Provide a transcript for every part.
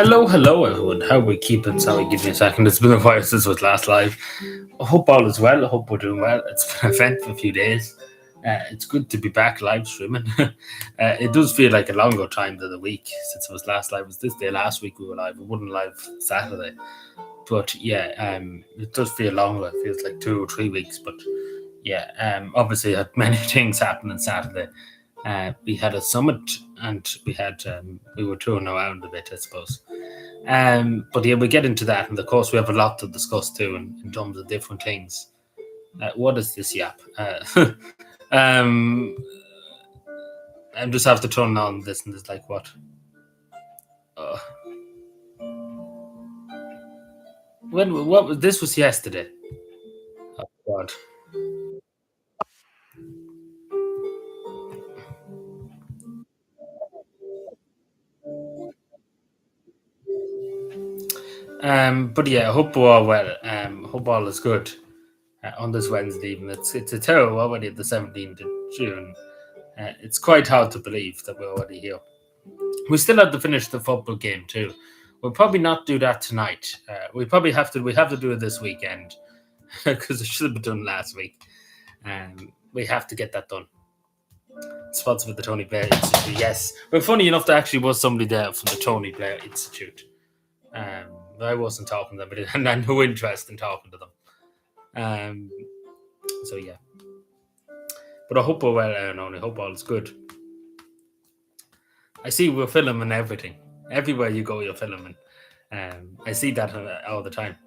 Hello, everyone. How we keeping? Sorry, give me a second. It's been a while since was last live. I hope all is well. I hope we're doing well. It's been an event for a few days. It's good to be back live streaming. It does feel like a longer time than a week since it was last live. It was this day last week we were live. We wouldn't live Saturday, but yeah, it does feel longer. It feels like 2 or 3 weeks, but yeah, obviously had many things happen on Saturday. We had a summit and we were touring around a bit, I suppose. But yeah, we get into that, and of course, we have a lot to discuss too in terms of different things. What is this yap? Um, I just have to turn on this, and it's like what? Uh, what? This was yesterday. Oh God. But yeah, I hope we're all well. Hope all is good on this Wednesday evening. It's a terrible already at the 17th of June. It's quite hard to believe that we're already here. We still have to finish the football game too. We'll probably not do that tonight. We have to do it this weekend because it should have been done last week. We have to get that done. Sponsored with the Tony Blair Institute. Yes. Well, funny enough, there actually was somebody there from the Tony Blair Institute. I wasn't talking to them, and I had no interest in talking to them. So yeah. But I hope we're well, Aaron. I hope all is good. I see we're filming everything. Everywhere you go, you're filming. I see that all the time.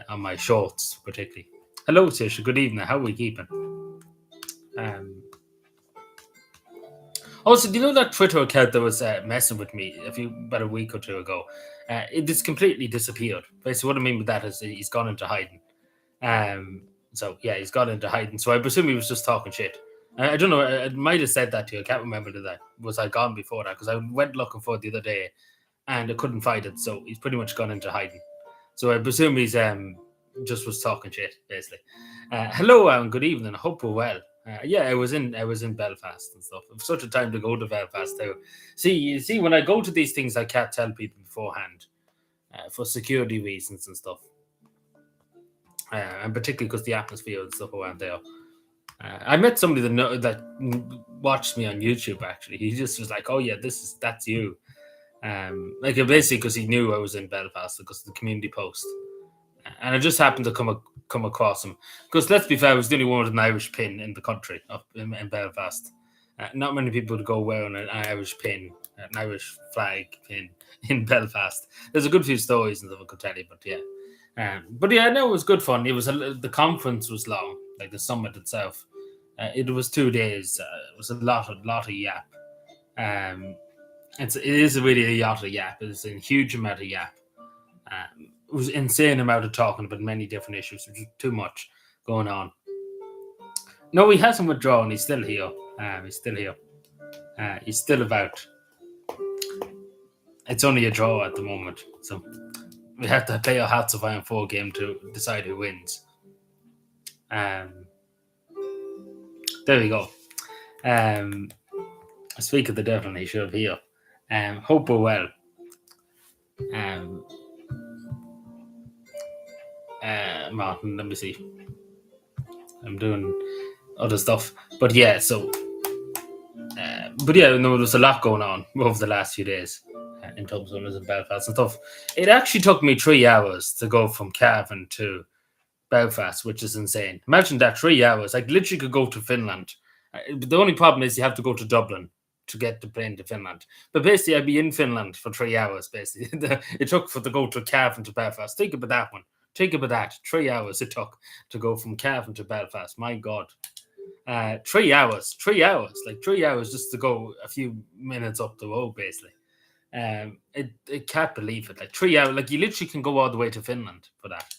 On my shorts, particularly. Hello, Tisha. Good evening. How are we keeping? Also, do you know that Twitter account that was messing with me about a week or two ago? It just completely disappeared. Basically, what I mean with that is he's gone into hiding. So yeah, he's gone into hiding. So I presume he was just talking shit. I don't know. I might have said that to you. I can't remember that. Was I gone before that? Because I went looking for it the other day, and I couldn't find it. So he's pretty much gone into hiding. So I presume he's just was talking shit, basically. Hello, and good evening. I hope we're well. Yeah, I was in Belfast and stuff. It's such a time to go to Belfast too. You see, when I go to these things, I can't tell people beforehand for security reasons and stuff, and particularly because the atmosphere and stuff around there. I met somebody that watched me on YouTube. Actually, he just was like, "Oh yeah, that's you." Like basically because he knew I was in Belfast because of the community post, and I just happened to come across him because let's be fair, I was the only one with an Irish pin in the country up in Belfast. Not many people would go wearing an Irish pin, an Irish flag pin in Belfast. There's a good few stories and stuff I could tell you, but yeah. But yeah, no, it was good fun. The conference was long, like the summit itself. It was 2 days. It was a lot of yap. It is really a lot of yap. It's a huge amount of yap. It was insane amount of talking about many different issues, which is too much going on. No, he hasn't withdrawn. He's still here. He's still here. He's still about. It's only a draw at the moment, so we have to play our hats of Iron 4 game to decide who wins. There we go. Speak of the devil, he should have here. Hope we're well. Martin, let me see. I'm doing other stuff, but yeah. So, no, there's a lot going on over the last few days in terms of when I was in Belfast and stuff. It actually took me 3 hours to go from Cavan to Belfast, which is insane. Imagine that 3 hours. I literally could go to Finland. The only problem is you have to go to Dublin to get the plane to Finland. But basically, I'd be in Finland for 3 hours. Basically, it took to go to Cavan to Belfast. Think about that one. Think about that. 3 hours it took to go from Cavan to Belfast. My God. 3 hours. 3 hours. Like 3 hours just to go a few minutes up the road, basically. It can't believe it. Like 3 hours. Like you literally can go all the way to Finland for that.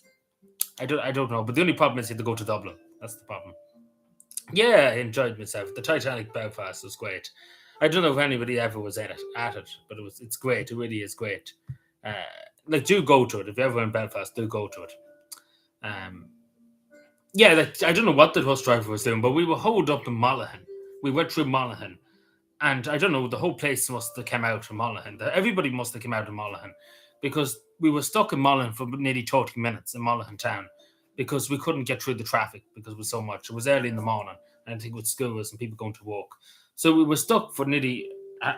I don't know. But the only problem is you have to go to Dublin. That's the problem. Yeah, I enjoyed myself. The Titanic Belfast was great. I don't know if anybody ever was at it, but it's great. It really is great. Do go to it. If you're ever in Belfast, do go to it. I don't know what the bus driver was doing, but we were holed up in Monaghan. We went through Monaghan, and I don't know, the whole place must have come out of Monaghan. Everybody must have come out of Monaghan because we were stuck in Monaghan for nearly 30 minutes in Monaghan town because we couldn't get through the traffic because it was so much. It was early in the morning, and I think with schools and people going to work. So we were stuck for nearly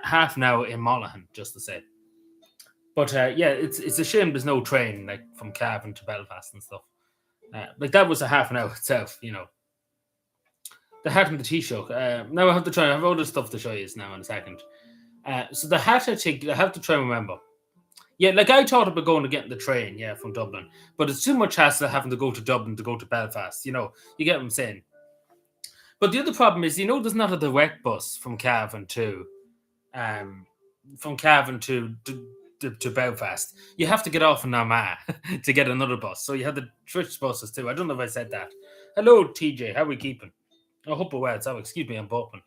half an hour in Monaghan, just to say. But yeah, it's a shame there's no train like from Cavan to Belfast and stuff. Like that was a half an hour itself, you know. The hat and the T-shirt. Now I have to try. I have other stuff to show you now in a second. So the hat, I think I have to try and remember. Yeah, like I thought about going to get the train, yeah, from Dublin, but it's too much hassle having to go to Dublin to go to Belfast. You know, you get what I'm saying. But the other problem is, there's not a direct bus um, from Cavan to Belfast. You have to get off in Armagh to get another bus. So you have the Trish buses too. I don't know if I said that. Hello, TJ. How are we keeping? I hope we're well. So excuse me, I'm burping.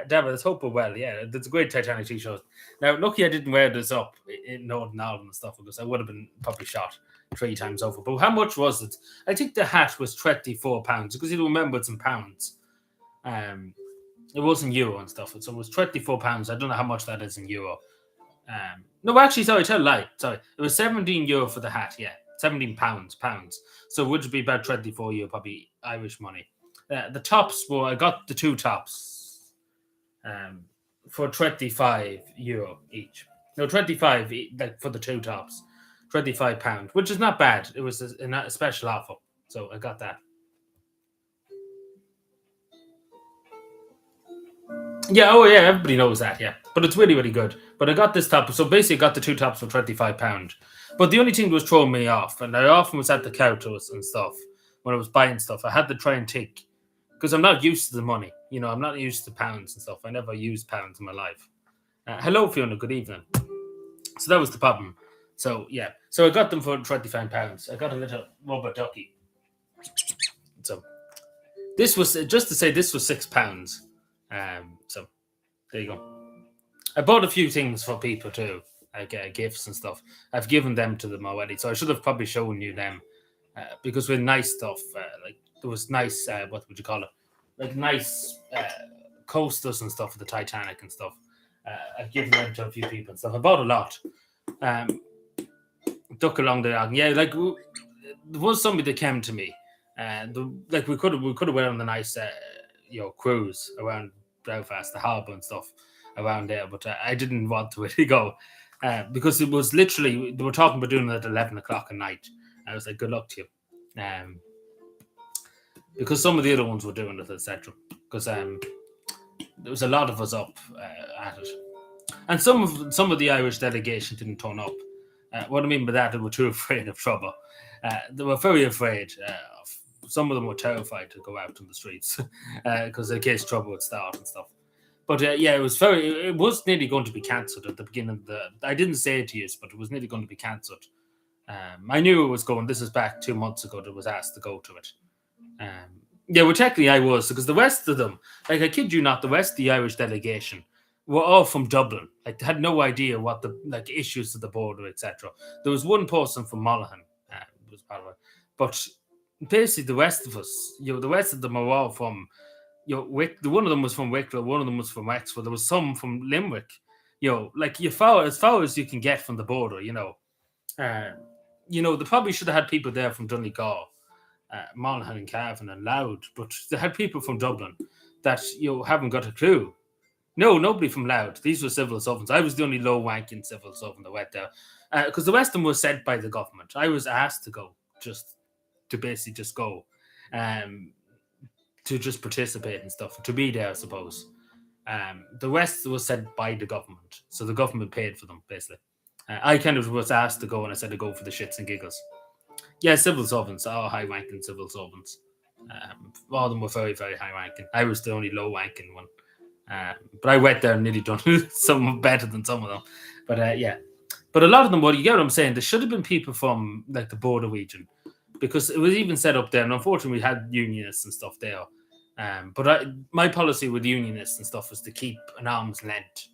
David, let's hope we're well. Yeah, that's a great Titanic t-shirt. Now, lucky I didn't wear this up in Northern Ireland and stuff because I would have been probably shot 3 times over. But how much was it? I think the hat was £24 because you remember it's in pounds. It wasn't euro and stuff, so it was £24. I don't know how much that is in euro. No, actually, sorry, tell a lie. Sorry, it was €17 for the hat. Yeah, £17 pounds. So it would be about €24, probably Irish money. The tops were I got the 2 tops for €25 each. No, 25 like for the 2 tops, £25, which is not bad. It was a special offer, so I got that. Yeah, oh yeah, everybody knows that, yeah. But it's really, really good. But I got this top, so basically I got the 2 tops for £25. But the only thing that was throwing me off, and I often was at the counters and stuff when I was buying stuff, I had to try and take because I'm not used to the money. I'm not used to pounds and stuff. I never used pounds in my life. Hello, Fiona. Good evening. So that was the problem. So yeah, so I got them for £25. I got a little rubber ducky. So this was just to say this was £6. So there you go. I bought a few things for people too, like gifts and stuff. I've given them to them already, so I should have probably shown you them because with nice stuff, like there was nice, what would you call it? Like nice coasters and stuff for the Titanic and stuff. I've given them to a few people and stuff. I bought a lot. Duck along the island. Yeah, like there was somebody that came to me, and like we could have went on the nice, cruise around Belfast, the harbour and stuff around there, but I didn't want to really go because it was literally they were talking about doing it at 11 o'clock at night. I was like, good luck to you. Because some of the other ones were doing it, etc. Because there was a lot of us up at it, and some of the Irish delegation didn't turn up. What I mean by that, they were too afraid of trouble. They were very afraid. Some of them were terrified to go out on the streets because in case trouble would start and stuff. But yeah, it was nearly going to be cancelled at the beginning of I didn't say it to you, but it was nearly going to be cancelled. I knew it was going. This is back 2 months ago that I was asked to go to it. Yeah, well, technically I was because the rest of them, like I kid you not, the rest of the Irish delegation were all from Dublin. Like they had no idea what the issues at the border, etc. There was one person from Monaghan, was part of it, but basically the rest of us, the rest of them are all from, one of them was from Wicklow, one of them was from Wexford, there was some from Limerick. Like as far as you can get from the border. They probably should have had people there from Donegal, Monaghan and Cavan and Louth, but they had people from Dublin that haven't got a clue. No, nobody from Louth. These were civil servants. I was the only low-ranking civil servant that went there because the rest of them were sent by the government. I was asked to go to basically just go, to just participate and stuff, to be there, I suppose. The rest was sent by the government, so the government paid for them basically. I kind of was asked to go, and I said to go for the shits and giggles. Yeah, civil servants, all high-ranking civil servants. All of them were very, very high-ranking. I was the only low-ranking one. But I went there and nearly done some better than some of them. But yeah. But a lot of them, you get what I'm saying? There should have been people from like the border region because it was even set up there. And unfortunately, we had unionists and stuff there. But my policy with unionists and stuff was to keep an arm's length.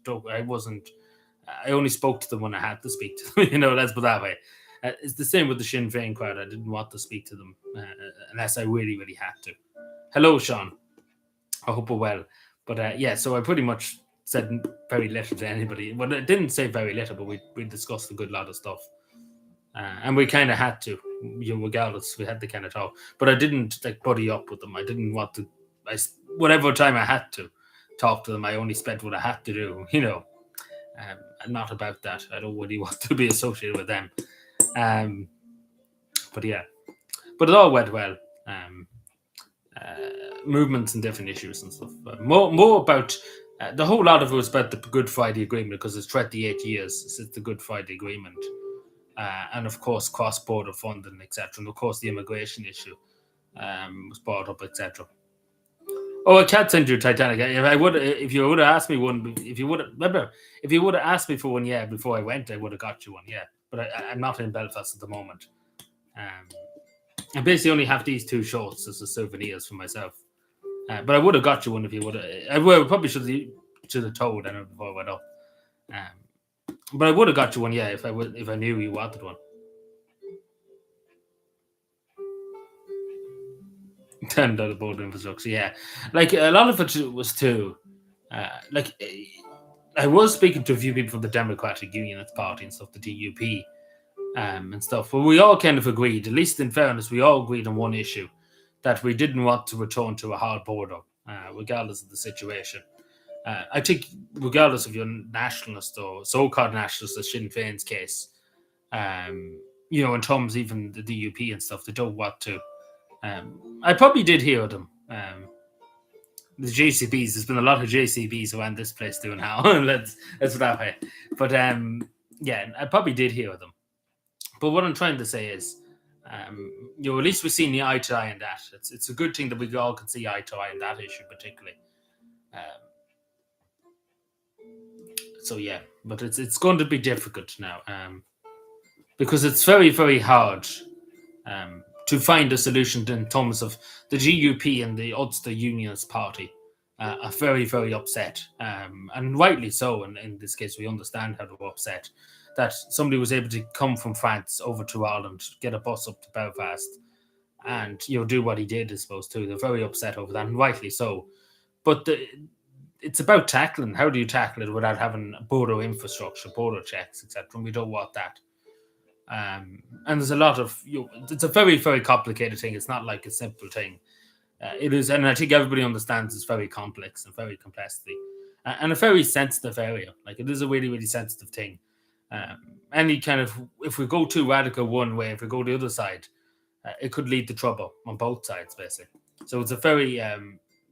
I only spoke to them when I had to speak to them. Let's put it that way. It's the same with the Sinn Féin crowd. I didn't want to speak to them unless I really, really had to. Hello, Sean. I hope we're well. But yeah, so I pretty much said very little to anybody. Well, it didn't say very little, but we discussed a good lot of stuff. And we kind of had to, regardless, we had to kind of talk. But I didn't like buddy up with them. I didn't want to. Whatever time I had to talk to them, I only spent what I had to do. Not about that. I don't really want to be associated with them. But yeah, but it all went well. Movements and different issues and stuff. More about the whole lot of it was about the Good Friday Agreement because it's 28 years since the Good Friday Agreement. And of course, cross-border funding, etc. And of course, the immigration issue was brought up, etc. Oh, I can't send you Titanic. If you would have asked me one, if you would have asked me for one, yeah, before I went, I would have got you one, yeah. But I'm not in Belfast at the moment. I basically only have these two shorts as souvenirs for myself. But I would have got you one if you would have. I probably should have told I before I went up. But I would have got you one, yeah, if I knew you wanted one. Turned out about infrastructure, yeah. Like a lot of it was too. I was speaking to a few people from the Democratic Unionist Party and stuff, the DUP, and stuff. But we all kind of agreed, at least in fairness, we all agreed on one issue, that we didn't want to return to a hard border, regardless of the situation. I think, regardless of your nationalist or so-called nationalist, as Sinn Féin's case, in terms even the DUP and stuff, they don't want to. I probably did hear them. The JCBs, there's been a lot of JCBs around this place doing now. let's put that way. But yeah, I probably did hear them. But what I'm trying to say is, at least we've seen the eye to eye in that. It's a good thing that we all can see eye to eye in that issue, particularly. So yeah, but it's going to be difficult now because it's very, very hard to find a solution in terms of the GUP and the Ulster Unionist Party are very, very upset, and rightly so. And in this case, we understand how they were upset that somebody was able to come from France over to Ireland, get a bus up to Belfast, and do what he did, I suppose, too. They're very upset over that, and rightly so. But it's about tackling. How do you tackle it without having border infrastructure, border checks, etc.? And we don't want that. And there's a lot of it's a very, very complicated thing. It's not like a simple thing. It is, and I think everybody understands it's very complex and very complexity, and a very sensitive area. Like it is a really, really sensitive thing. Any kind of, if we go too radical one way, if we go the other side, it could lead to trouble on both sides, basically. So it's a very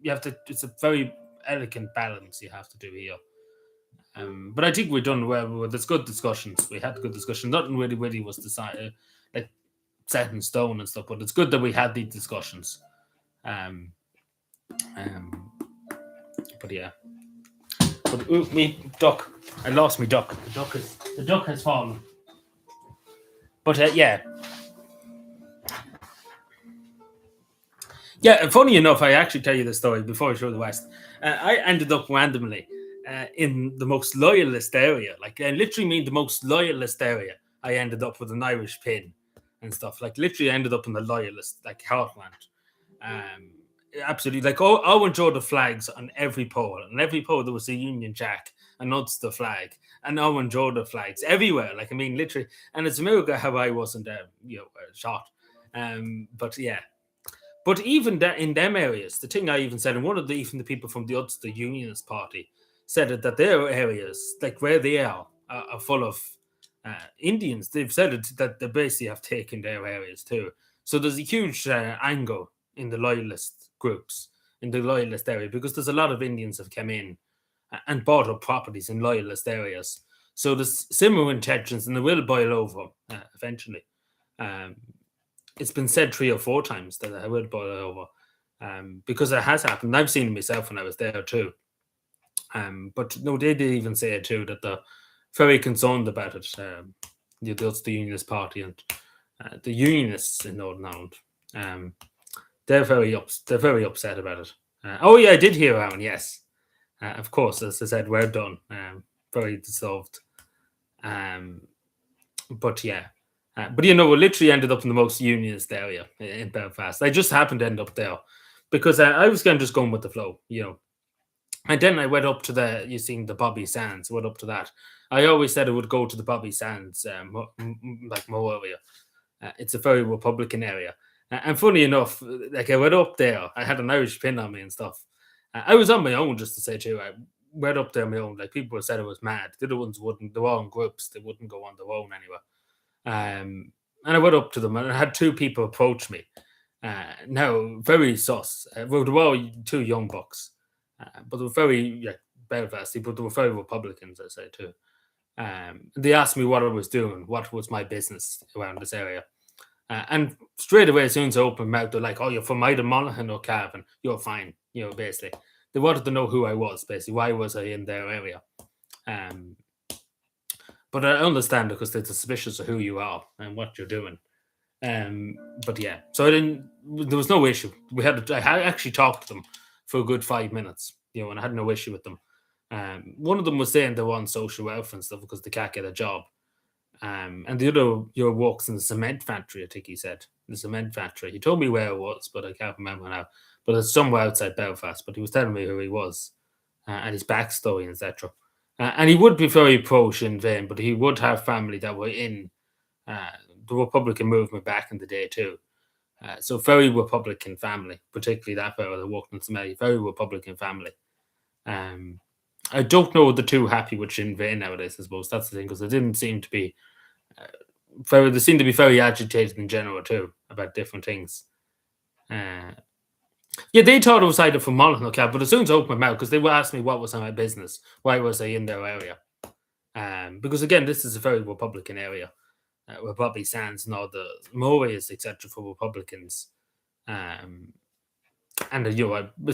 it's a very elegant balance you have to do here. But I think we've done well. There's good discussions. We had good discussions. Nothing really was decided, like set in stone and stuff. But it's good that we had these discussions. But yeah. But me duck. I lost my duck. The duck has fallen. But yeah. Yeah, funny enough, I actually tell you the story before I show the West. I ended up randomly in the most loyalist area. Like, I literally mean the most loyalist area. I ended up with an Irish pin and stuff. Like, literally ended up in the loyalist, like, heartland. Absolutely. Like, I enjoyed the flags on every pole. On every pole, there was a Union Jack, an Ulster flag, and I enjoyed the flags everywhere. Like, I mean, literally. And it's a miracle how I wasn't, shot. But, yeah. But even that in them areas, the thing I even said, and one of even the people from the Ulster Unionist Party said that their areas, like where they are full of Indians. They've said that they basically have taken their areas too. So there's a huge anger in the loyalist groups, in the loyalist area, because there's a lot of Indians have come in and bought up properties in loyalist areas. So there's similar intentions, and they will boil over eventually. It's been said 3 or 4 times that I will boil over because it has happened. I've seen it myself when I was there too. But no, they did even say it too, that they're very concerned about it. The Unionist Party and the Unionists in Northern Ireland. They're very upset about it. Oh yeah, I did hear Aaron. Yes, of course. As I said, we're done. Very dissolved. But yeah. But we literally ended up in the most unionist area in Belfast. I just happened to end up there because I was kind of just going with the flow, And then I went up to you seen the Bobby Sands, went up to that. I always said I would go to the Bobby Sands, like Mo area. It's a very Republican area. And funny enough, like I went up there, I had an Irish pin on me and stuff. I was on my own, just to say too. I went up there on my own. Like people said I was mad. The other ones wouldn't. They were all in groups. They wouldn't go on their own anyway. And I went up to them and I had two people approach me. Now, very sus. Well, they were all two young bucks, but they were very Belfasty, but they were very Republicans, I say too. They asked me what I was doing, what was my business around this area. And straight away, as soon as I opened my mouth, they're like, "Oh, you're from either Monaghan or Cavan. You're fine." Basically, they wanted to know who I was. Basically, why was I in their area? Um, but I understand because they're suspicious of who you are and what you're doing. Um, but yeah, so I didn't. There was no issue. I had actually talked to them for a good 5 minutes. And I had no issue with them. One of them was saying they were on social welfare and stuff because they can't get a job. And the other works in the cement factory, I think he said. The cement factory. He told me where it was, but I can't remember now. But it's somewhere outside Belfast. But he was telling me who he was and his backstory, etc. And he would be very pro Sinn Féin, but he would have family that were in uh, the Republican movement back in the day too. So very Republican family, particularly that fellow that worked in cement. Very Republican family. Um, I don't know the two happy with Sinn Féin nowadays. I suppose that's the thing because they didn't seem to be very. They seem to be very agitated in general too about different things. Uh, yeah, they thought it was either from Monaghan or Cab, but as soon as I opened my mouth, because they were asking me what was on my business, why was I in their area? Because again, this is a very Republican area, where Bobby Sands and all the Moways, etc., for Republicans. Um, and as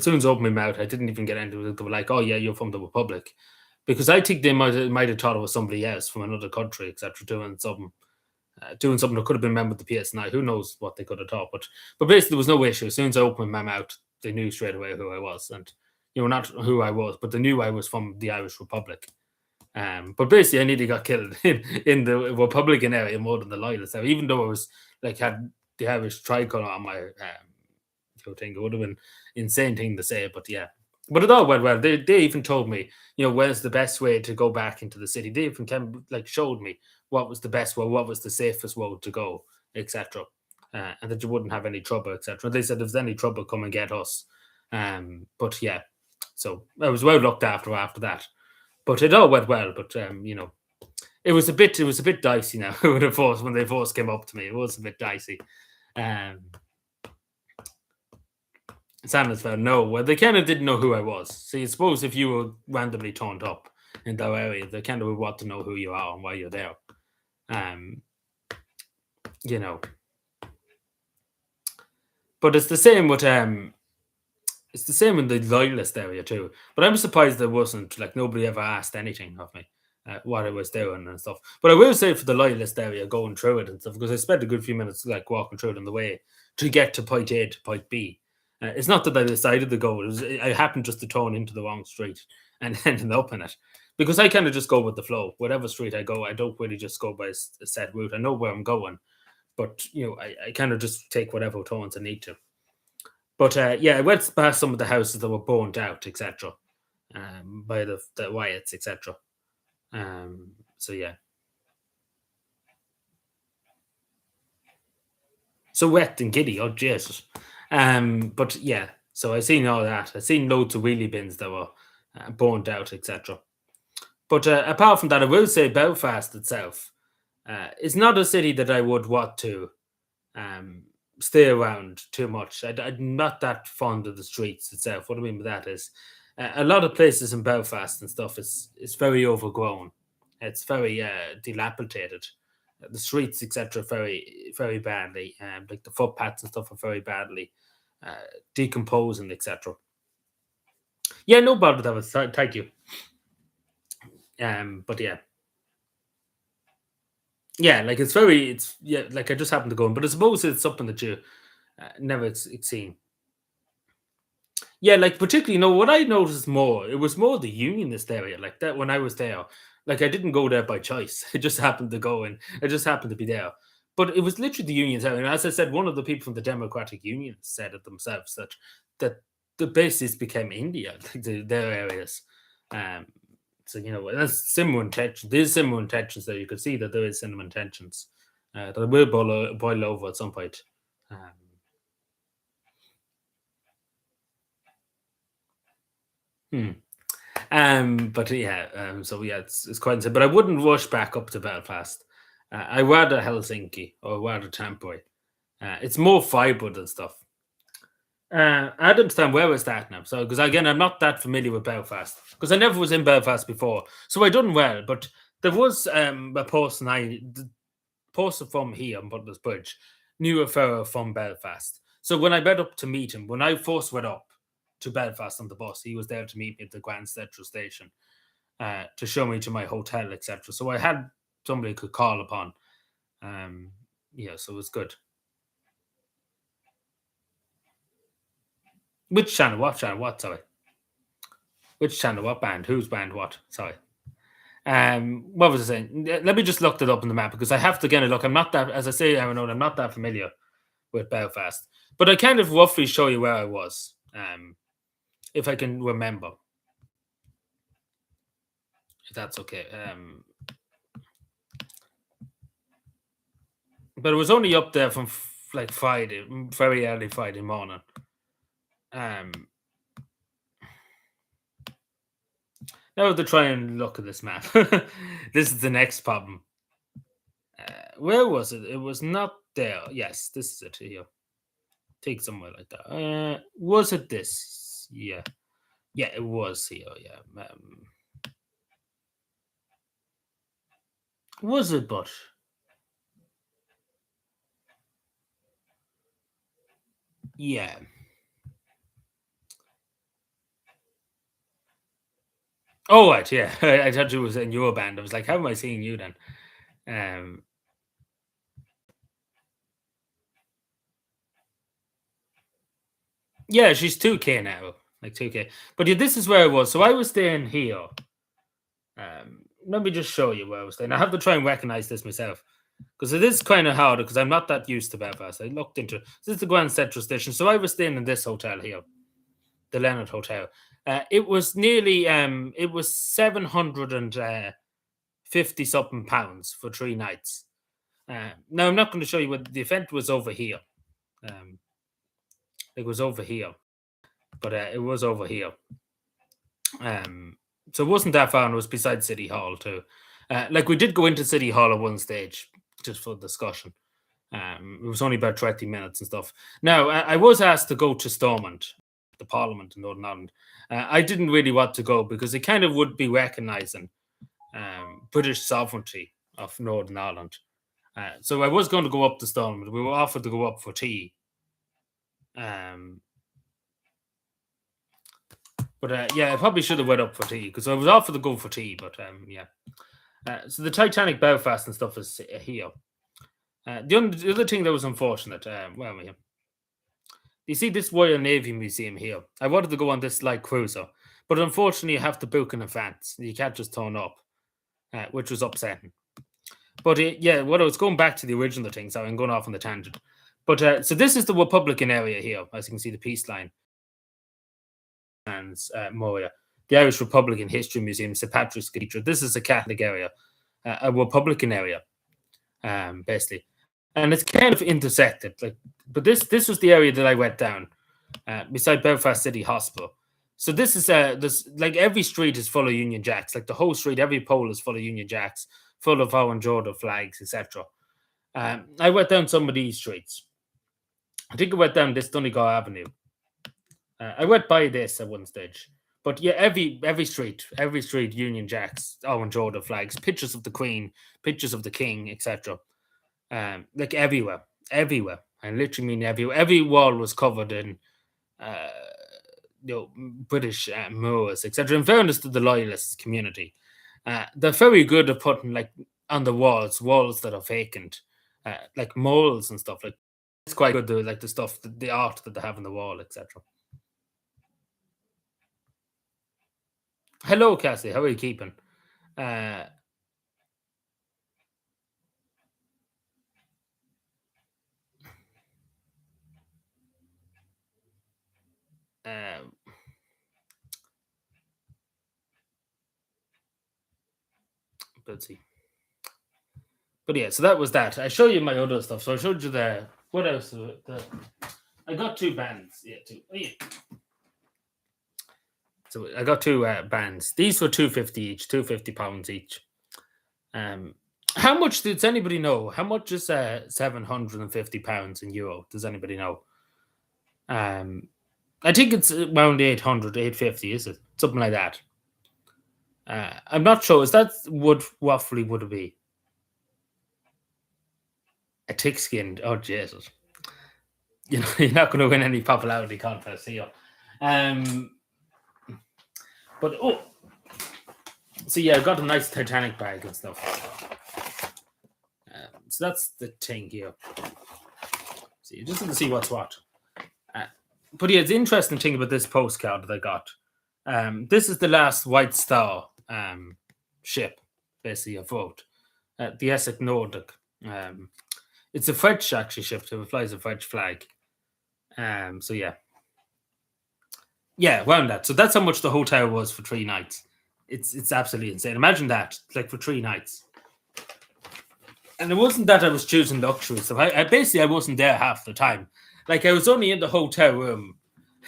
soon as I opened my mouth, I didn't even get into it. They were like, "Oh yeah, you're from the Republic," because I think they might have thought it was somebody else from another country, etc., doing something that could have been a member of the PSNI. Who knows what they could have thought? But basically, there was no issue. As soon as I opened my mouth, they knew straight away who I was, and not who I was, but they knew I was from the Irish Republic. But basically, I nearly got killed in the Republican area more than the loyalist area, even though I was like had the Irish tricolour on my thing. It would have been insane thing to say, but yeah. But it all went well. They even told me, where's the best way to go back into the city. They even showed me what was the best way, what was the safest road to go, etc. And that you wouldn't have any trouble, etc. They said if there's any trouble, come and get us. But yeah, so I was well looked after that. But it all went well. But it was a bit dicey now when they first came up to me. It was a bit dicey. Um, Sanders found no. Well, they kind of didn't know who I was. See, I suppose if you were randomly turned up in that area, they kind of would want to know who you are and why you're there. Um, you know. But it's the same with it's the same in the loyalist area too. But I'm surprised there wasn't nobody ever asked anything of me. What I was doing and stuff. But I will say for the loyalist area, going through it and stuff, because I spent a good few minutes walking through it on the way to get to point A to point B. It's not that I decided to go. I happened just to turn into the wrong street and ended up in it. Because I kind of just go with the flow. Whatever street I go, I don't really just go by a set route. I know where I'm going. But, I kind of just take whatever turns I need to. But, yeah, I went past some of the houses that were burnt out, etc. By the Wyatts, etc. So yeah. So wet and giddy, oh Jesus. But yeah, so I seen all that. I seen loads of wheelie bins that were burnt out, etc. But apart from that, I will say Belfast itself is not a city that I would want to um, stay around too much. I'm not that fond of the streets itself. What I mean by that is a lot of places in Belfast and stuff is very overgrown. It's very dilapidated. The streets, etc., very very badly. Like the footpaths and stuff are very badly decomposing, etc. Yeah, no bother with that. Thank you. But yeah, yeah, like I just happened to go in, but I suppose it's something that you never seen. Yeah, like particularly, what I noticed more, it was more the unionist area, like that when I was there. Like I didn't go there by choice. I just happened to go in. I just happened to be there. But it was literally the unions area. And as I said, one of the people from the Democratic Union said it themselves that the bases became India, like their areas. Um, so that's similar intentions. There's similar intentions there. You could see that there is similar intentions. That will boil over at some point. Um, hmm. But yeah, so yeah, it's quite insane. But I wouldn't rush back up to Belfast. I rather Helsinki or rather Tampere. It's more vibrant and stuff. Adamstown, where was that now? So, because again, I'm not that familiar with Belfast because I never was in Belfast before, so I done well. But there was a person the person from here on Butler's Bridge knew a fellow from Belfast. So when I went up to meet him, when I first went up to Belfast on the bus, he was there to meet me at the Grand Central Station to show me to my hotel, etc. So I had somebody I could call upon. Um, yeah, so it was good. Which channel? What channel? What? Sorry. Which channel? What band? Whose band? What? Sorry. What was I saying? Let me just look it up on the map because I have to get a look. I'm not that, as I say, I know I'm not that familiar with Belfast, but I kind of roughly show you where I was, if I can remember, if that's okay. But it was only up there from like Friday, very early Friday morning. Um, Now to try and look at this map. This is the next problem. Where was it? It was not there. Yes, this is it here. Take somewhere like that. Was it this? Yeah. Yeah, it was here. Yeah. Was it, but yeah. Oh, right. Yeah. I thought it was in your band. I was like, how am I seeing you then? Um, yeah, she's 2K now. Like 2K. But yeah, this is where I was. So I was staying here. Let me just show you where I was staying. I have to try and recognize this myself because it is kind of hard because I'm not that used to Belfast. I looked into it. This is the Grand Central Station. So I was staying in this hotel here, the Leonard Hotel. It was nearly it was 750 something pounds for 3 nights. Now I'm not going to show you what the event was over here. Um, it was over here, but it was over here. Um, so it wasn't that far, and it was beside City Hall too. Like we did go into City Hall at one stage just for discussion. It was only about 20 minutes and stuff. Now, I was asked to go to Stormont, the Parliament in Northern Ireland. I didn't really want to go because it kind of would be recognising British sovereignty of Northern Ireland. So I was going to go up to Stormont. We were offered to go up for tea. Um, but yeah, I probably should have went up for tea because I was offered to go for tea. But yeah. So the Titanic Belfast and stuff is here. The other thing that was unfortunate, where am I here? You see this Royal Navy Museum here. I wanted to go on this light cruiser, but unfortunately, you have to book in advance. You can't just turn up, which was upsetting. But yeah, what I was going back to the original thing, so I'm going off on the tangent. But so this is the Republican area here, as you can see, the peace line and Moria, the Irish Republican History Museum, St Patrick's Cathedral. This is a Catholic area, a Republican area, basically, and it's kind of intersected. Like, but this was the area that I went down beside Belfast City Hospital. So this like every street is full of Union Jacks. Like the whole street, every pole is full of Union Jacks, full of Owen Jordan flags, etc. I went down some of these streets. I think I went down this Donegal Avenue. I went by this at one stage. But yeah, every street, Union Jacks, Owen Jordan flags, pictures of the Queen, pictures of the King, etc. Like everywhere. I literally mean everywhere. Every wall was covered in uh, British Moors, etc. In fairness to the loyalist community, they're very good at putting like on the walls that are vacant, like moles and stuff. Like it's quite good. Like the stuff, the art that they have on the wall, etc. Hello, Cassie. How are you keeping? Uh, Um, let's see. But yeah, so that was that. I show you my other stuff. So I showed you the what else? I got two bands. Yeah, two. Oh, yeah. So I got two bands. These were 250 each, £250 each. Um, how much does anybody know? How much is £750 in euro? Does anybody know? Um, I think it's around 800, 850, is it? Something like that. I'm not sure. Is that what roughly would it be? A thick skinned. Oh Jesus! You know, you're not going to win any popularity contest here. But oh, so yeah, I got a nice Titanic bag and stuff. So that's the thing here. So you just need to see what's what. But yeah, the interesting thing about this postcard that I got. This is the last White Star ship, basically afloat. The Essex Nordic. It's a French actually ship, so it flies a French flag. So yeah, around that. So that's how much the hotel was for 3 nights. It's absolutely insane. Imagine that, like for 3 nights. And it wasn't that I was choosing luxury stuff. I basically I wasn't there half the time. Like I was only in the hotel room,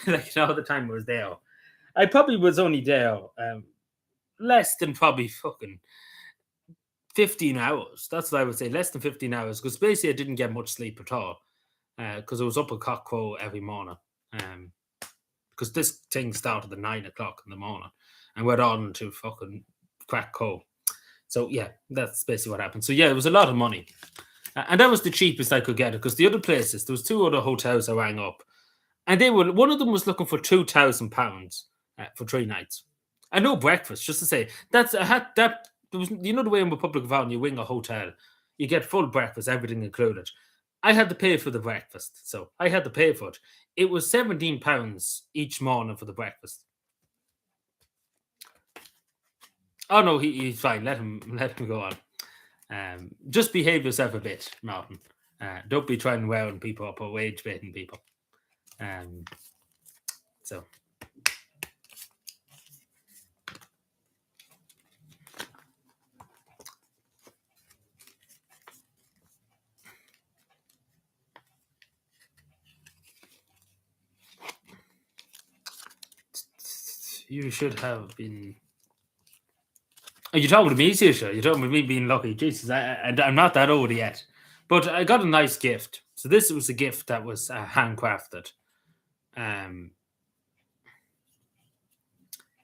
like all the time I was there. I probably was only there less than probably fucking 15 hours. That's what I would say, less than 15 hours. Because basically I didn't get much sleep at all. Because I was up at cock crow every morning. Because this thing started at 9 o'clock in the morning and went on to fucking crack coal. So yeah, that's basically what happened. So yeah, it was a lot of money. And that was the cheapest I could get it because the other places, there was two other hotels I rang up, and one of them was looking for £2,000 for 3 nights, and no breakfast. Just to say, I had that. There was, the way in Republic of Ireland, you wing a hotel, you get full breakfast, everything included. I had to pay for the breakfast, so I had to pay for it. It was £17 each morning for the breakfast. Oh no, he's fine. Let him go on. Just behave yourself a bit, Martin. Don't be trying wearing people up or wage baiting people. So you should have been. Are you talking to me, Sisha? You're talking about me being lucky. Jesus, I'm not that old yet. But I got a nice gift. So this was a gift that was handcrafted.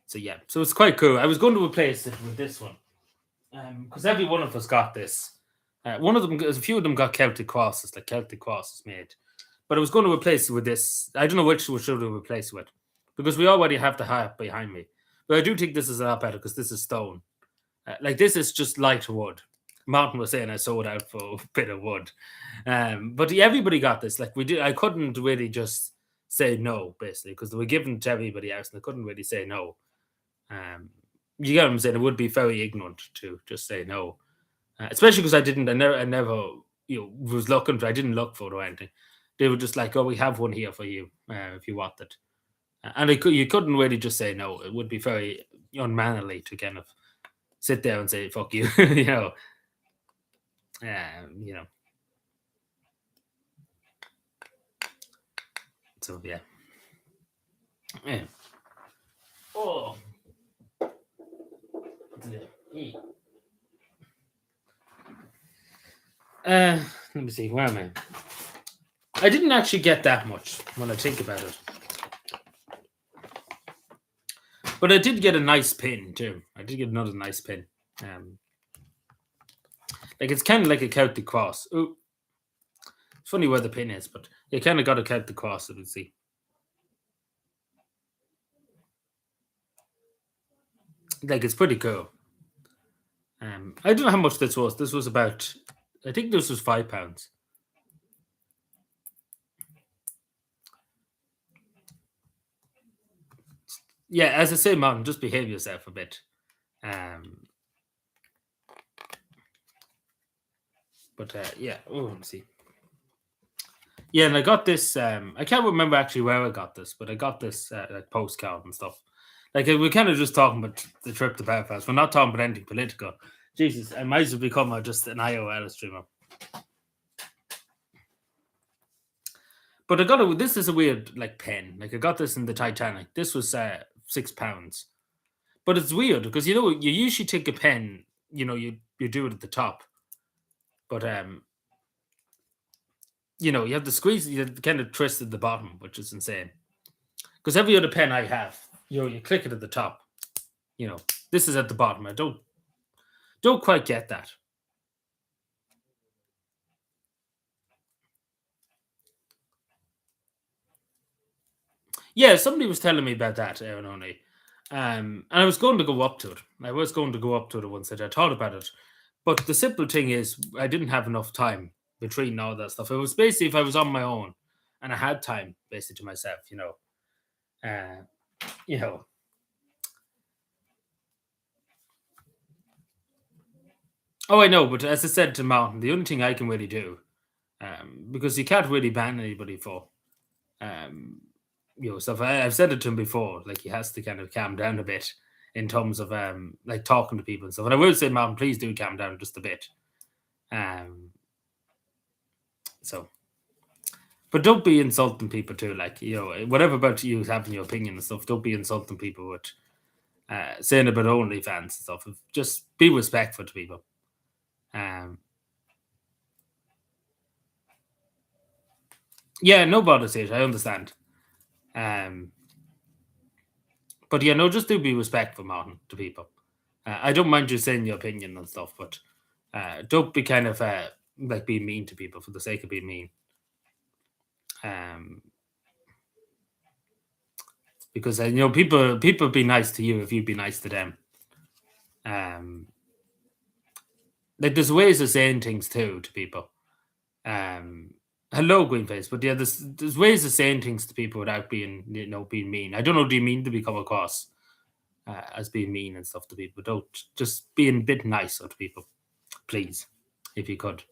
So yeah, so it's quite cool. I was going to replace it with this one because every one of us got this. One of them, a few of them got Celtic crosses, like Celtic crosses made. But I was going to replace it with this. I don't know which should I replace with because we already have the heart behind me. But I do think this is a lot better because this is stone. Like this is just light wood. Martin was saying I sold out for a bit of wood, but everybody got this. Like we did, I couldn't really just say no, basically, because they were given to everybody else, and I couldn't really say no. You get what I'm saying? It would be very ignorant to just say no, especially because I never, was looking for. I didn't look for it or anything. They were just like, "Oh, we have one here for you if you want it," and you couldn't really just say no. It would be very unmannerly to kind of sit there and say "fuck you," you know. You know. So yeah. Yeah. Oh. Let me see. Where am I? I didn't actually get that much when I think about it, but I did get a nice pin too. I did get another nice pin. Like it's kind of like a Celtic cross. Ooh, it's funny where the pin is, but you kind of got to count the cross. You can see. Like it's pretty cool. I don't know how much this was. This was about. I think this was £5. Yeah, as I say, Martin, just behave yourself a bit. But yeah, oh, let me see. Yeah, and I got this. I can't remember actually where I got this, but I got this like postcard and stuff. Like we're kind of just talking about the trip to Belfast. We're not talking about anything political. Jesus, I might as well become just an IOL streamer. But I got it. This is a weird like pen. Like I got this in the Titanic. This was £6, but it's weird because you usually take a pen. You do it at the top, but you have to squeeze. You kind of twist at the bottom, which is insane. Because every other pen I have, you click it at the top. This is at the bottom. I don't quite get that. Yeah, somebody was telling me about that, Aaron only. And I was going to go up to it. I was going to go up to it once. I thought about it. But the simple thing is, I didn't have enough time between all that stuff. It was basically if I was on my own and I had time, basically to myself, Uh, you know. Oh, I know, but as I said to Martin, the only thing I can really do, because you can't really ban anybody for, um, stuff. I've said it to him before. Like he has to kind of calm down a bit in terms of like talking to people and stuff. And I will say, Martin, please do calm down just a bit. Um, so, but don't be insulting people too. Like whatever about you having your opinion and stuff. Don't be insulting people with saying about OnlyFans and stuff. Just be respectful to people. Yeah, no bothers it. I understand. But yeah, no, just do be respectful, Martin, to people. I don't mind you saying your opinion and stuff, but don't be kind of like being mean to people for the sake of being mean. Because people be nice to you if you be nice to them. Like there's ways of saying things too to people. Hello, Greenface. But yeah, there's ways of saying things to people without being being mean. I don't know. Do you mean to become across as being mean and stuff to people? Don't just being a bit nicer to people, please, if you could.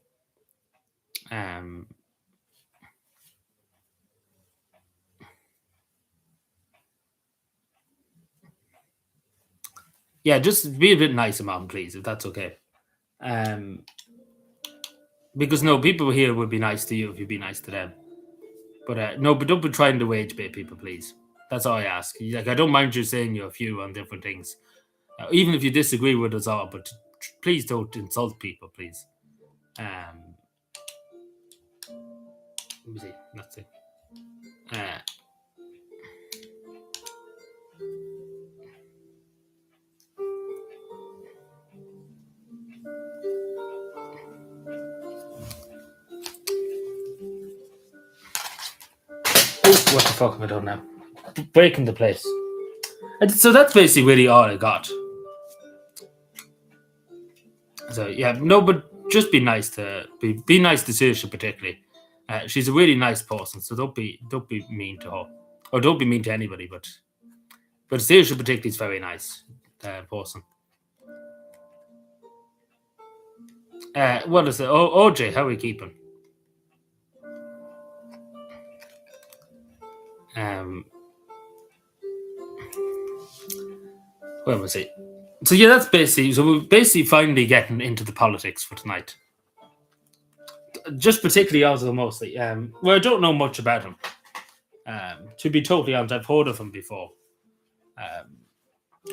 Yeah, just be a bit nicer, Mom, please, if that's okay. Because no, people here would be nice to you if you'd be nice to them. But no, but don't be trying to wage bait people, please. That's all I ask. Like I don't mind you saying your view on different things, even if you disagree with us all. But please don't insult people, please. Let me see. Let's see. Oh, what the fuck have I done now? Breaking the place. So that's basically really all I got. So yeah, no, but just be nice to be nice to Saoirse particularly. She's a really nice person, so don't be mean to her, or don't be mean to anybody. But Saoirse particularly is very nice person. What is it? OJ, how are we keeping? Where was it? So yeah, that's basically. So we're basically finally getting into the politics for tonight. Just particularly also mostly. Well, I don't know much about him. To be totally honest, I've heard of him before.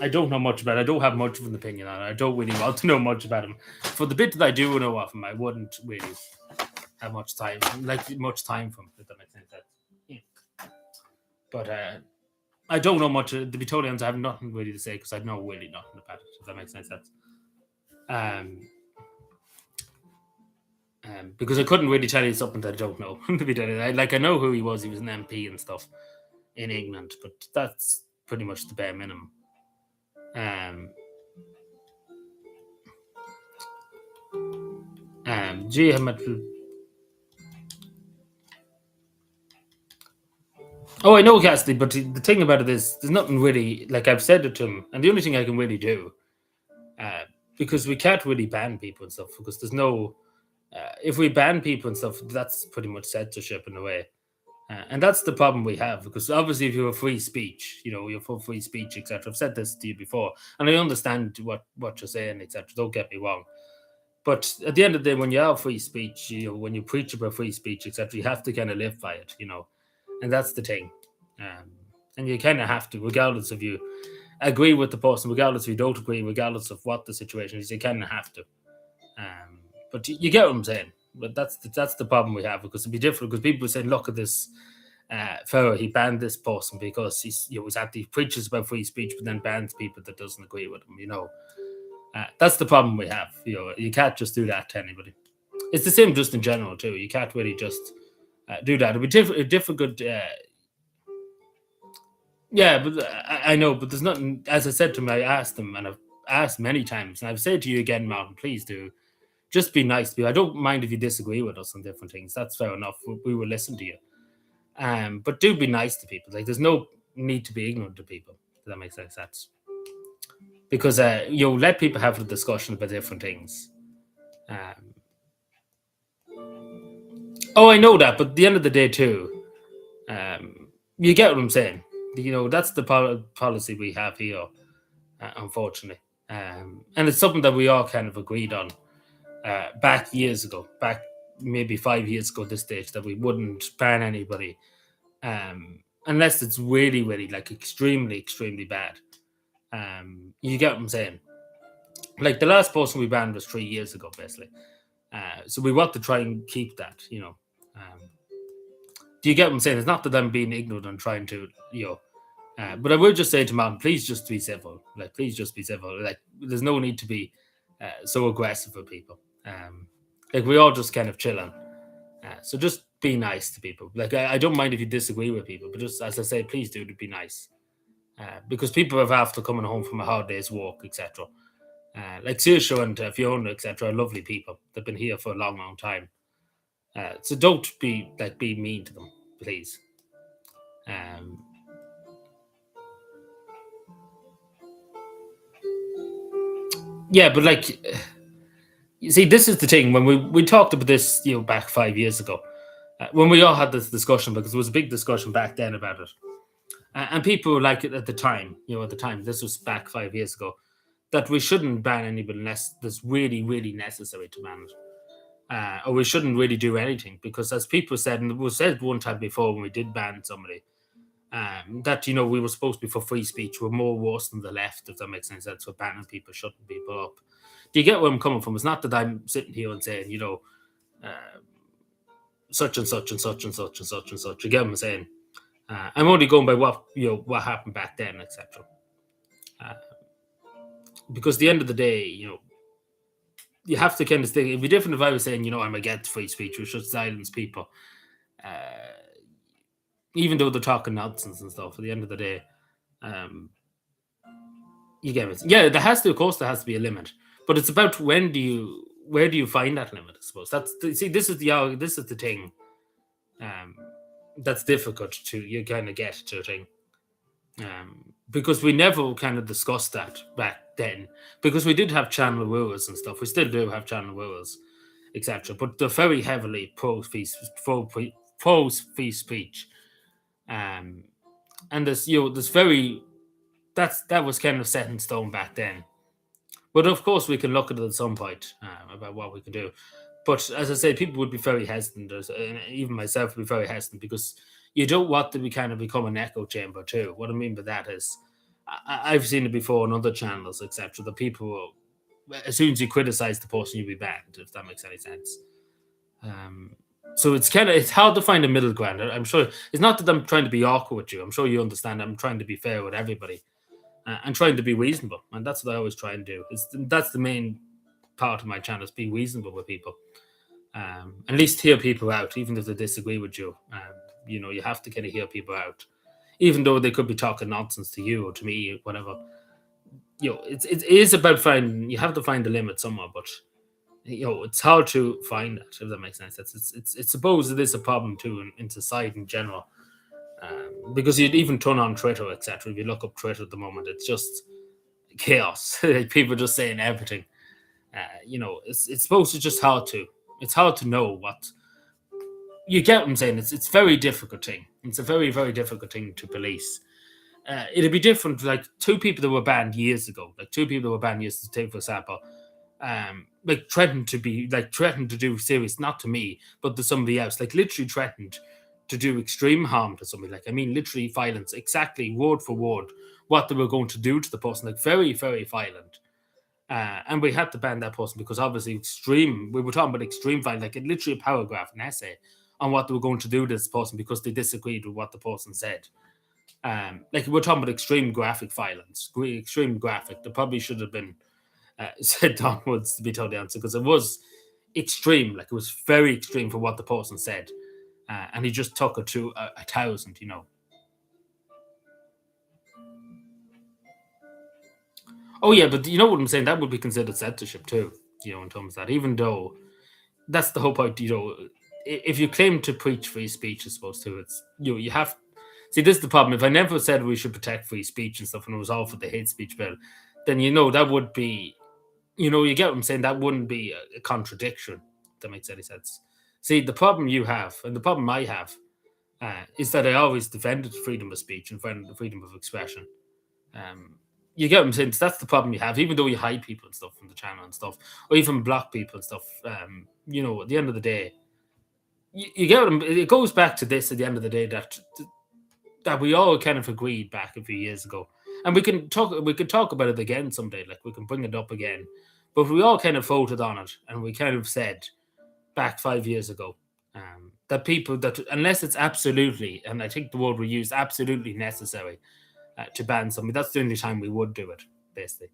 I don't know much about it. I don't have much of an opinion on it. I don't really want to know much about him. For the bit that I do know of him, I wouldn't really have much time from him, if that makes sense. Yeah. But I don't know much. To be totally honest, I have nothing really to say because I know really nothing about it, if that makes sense. Because I couldn't really tell you something that I don't know. To be honest, I know who he was. He was an MP and stuff in England, but that's pretty much the bare minimum. Oh, I know, Cassidy, but the thing about it is, there's nothing really, like I've said it to him, and the only thing I can really do, because we can't really ban people and stuff, because there's no If we ban people and stuff, that's pretty much censorship in a way. And that's the problem we have, because obviously, if you have free speech, you're for free speech, etc. I've said this to you before, and I understand what you're saying, etc. Don't get me wrong, but at the end of the day, when you have free speech, when you preach about free speech, etc., you have to kind of live by it. And that's the thing. Um, and you kind of have to, regardless of you agree with the person, regardless if you don't agree, regardless of what the situation is, you kind of have to. But you get what I'm saying. But that's the problem we have, because it'd be different, because people say, look at this fellow, he banned this person because he preaches about free speech, but then bans people that doesn't agree with him. That's the problem we have. You can't just do that to anybody. It's the same just in general too. You can't really just do that. It'd be difficult. Yeah, but I know, but there's nothing. As I said to him, I asked him, and I've asked many times, and I've said to you again, Martin, please do just be nice to me. I don't mind if you disagree with us on different things. That's fair enough. We will listen to you. But do be nice to people. Like, there's no need to be ignorant to people. Does that make sense? Because let people have a discussion about different things. Um, oh, I know that, but at the end of the day, too, you get what I'm saying. That's the policy we have here, unfortunately. And it's something that we all kind of agreed on back years ago, back maybe 5 years ago at this stage, that we wouldn't ban anybody unless it's really, really, like, extremely, extremely bad. You get what I'm saying? Like, the last person we banned was 3 years ago, basically. So we want to try and keep that. Do you get what I'm saying? It's not that I'm being ignorant and trying to. But I would just say to Martin, please just be civil. Like, please just be civil. Like, there's no need to be so aggressive with people. Like, we all just kind of chilling. So just be nice to people. Like, I don't mind if you disagree with people, but just, as I say, please do to be nice. Because people have after coming home from a hard day's walk, etc. Like Saoirse and Fiona, etc., are lovely people. They've been here for a long, long time. So don't be mean to them, please. Um, yeah, but like, you see, this is the thing. When we talked about this, back 5 years ago, when we all had this discussion, because there was a big discussion back then about it, and people were like, at the time, this was back 5 years ago, that we shouldn't ban anybody unless there's really, really necessary to ban it. Or we shouldn't really do anything, because, as people said, and it was said one time before when we did ban somebody, that we were supposed to be for free speech. We're more worse than the left, if that makes any sense, for banning people, shutting people up. Do you get where I'm coming from? It's not that I'm sitting here and saying, uh, such and such and such and such and such and such. You get what I'm saying? I'm only going by what happened back then, etc. Because at the end of the day, you have to kind of think. It'd be different if I was saying, I'm against free speech. We should silence people, even though they're talking nonsense and stuff. At the end of the day, you get it. Yeah, of course, there has to be a limit. But it's about where do you find that limit? I suppose this is the thing. That's difficult to you kind of get to a thing. Because we never kind of discussed that back then, because we did have channel rules and stuff. We still do have channel rules, etc. But they're very heavily pro free speech, and there's very that was kind of set in stone back then. But of course, we can look at it at some point about what we can do. But as I say, people would be very hesitant, and even myself would be very hesitant, because you don't want to become an echo chamber too. What I mean by that is, I've seen it before on other channels, etc. The people, as soon as you criticize the person, you'll be banned. If that makes any sense. So it's hard to find a middle ground. I'm sure it's not that I'm trying to be awkward with you. I'm sure you understand. I'm trying to be fair with everybody, and trying to be reasonable, and that's what I always try and do. That's the main part of my channel, is be reasonable with people. At least hear people out, even if they disagree with you. You have to kind of hear people out, even though they could be talking nonsense to you or to me, whatever. It is about finding. You have to find the limit somewhere, but it's hard to find that, if that makes sense. It's suppose it is a problem too in society in general, because you'd even turn on Twitter, etc. If you look up Twitter at the moment, it's just chaos. People just saying everything. It's supposed to just hard to. it's hard to know what you get. What I'm saying, it's very difficult thing. It's a very very difficult thing to police. It'd be different. Like two people that were banned years ago, like two people that were banned years to take for example, like threatened to do serious, not to me, but to somebody else, like literally threatened to do extreme harm to somebody. Like I mean, literally violence, exactly word for word what they were going to do to the person, like very very violent. And we had to ban that person because obviously extreme. We were talking about extreme violence, like literally a paragraph, an essay on what they were going to do to this person because they disagreed with what the person said. Like we're talking about extreme graphic violence, extreme graphic. There probably should have been said downwards to be totally honest, because it was extreme. Like it was very extreme for what the person said, and he just took it to a thousand. You know. Oh yeah, but you know what I'm saying? That would be considered censorship too. You know, in terms of that, even though that's the whole point. You know, if you claim to preach free speech, I suppose too, it's you have. See, this is the problem. If I never said we should protect free speech and stuff, and it was all for the hate speech bill, then that would be, you get what I'm saying. That wouldn't be a contradiction. If that makes any sense. See, the problem you have, and the problem I have, is that I always defended freedom of speech and freedom of expression. Um, you get what I'm saying? So that's the problem you have, even though you hide people and stuff from the channel and stuff, or even block people and stuff. At the end of the day, you get what it goes back to this at the end of the day that we all kind of agreed back a few years ago, and we could talk about it again someday. Like we can bring it up again, but we all kind of voted on it, and we kind of said back 5 years ago that people that unless it's absolutely, and I think the word we used, absolutely necessary to ban something, that's the only time we would do it, basically.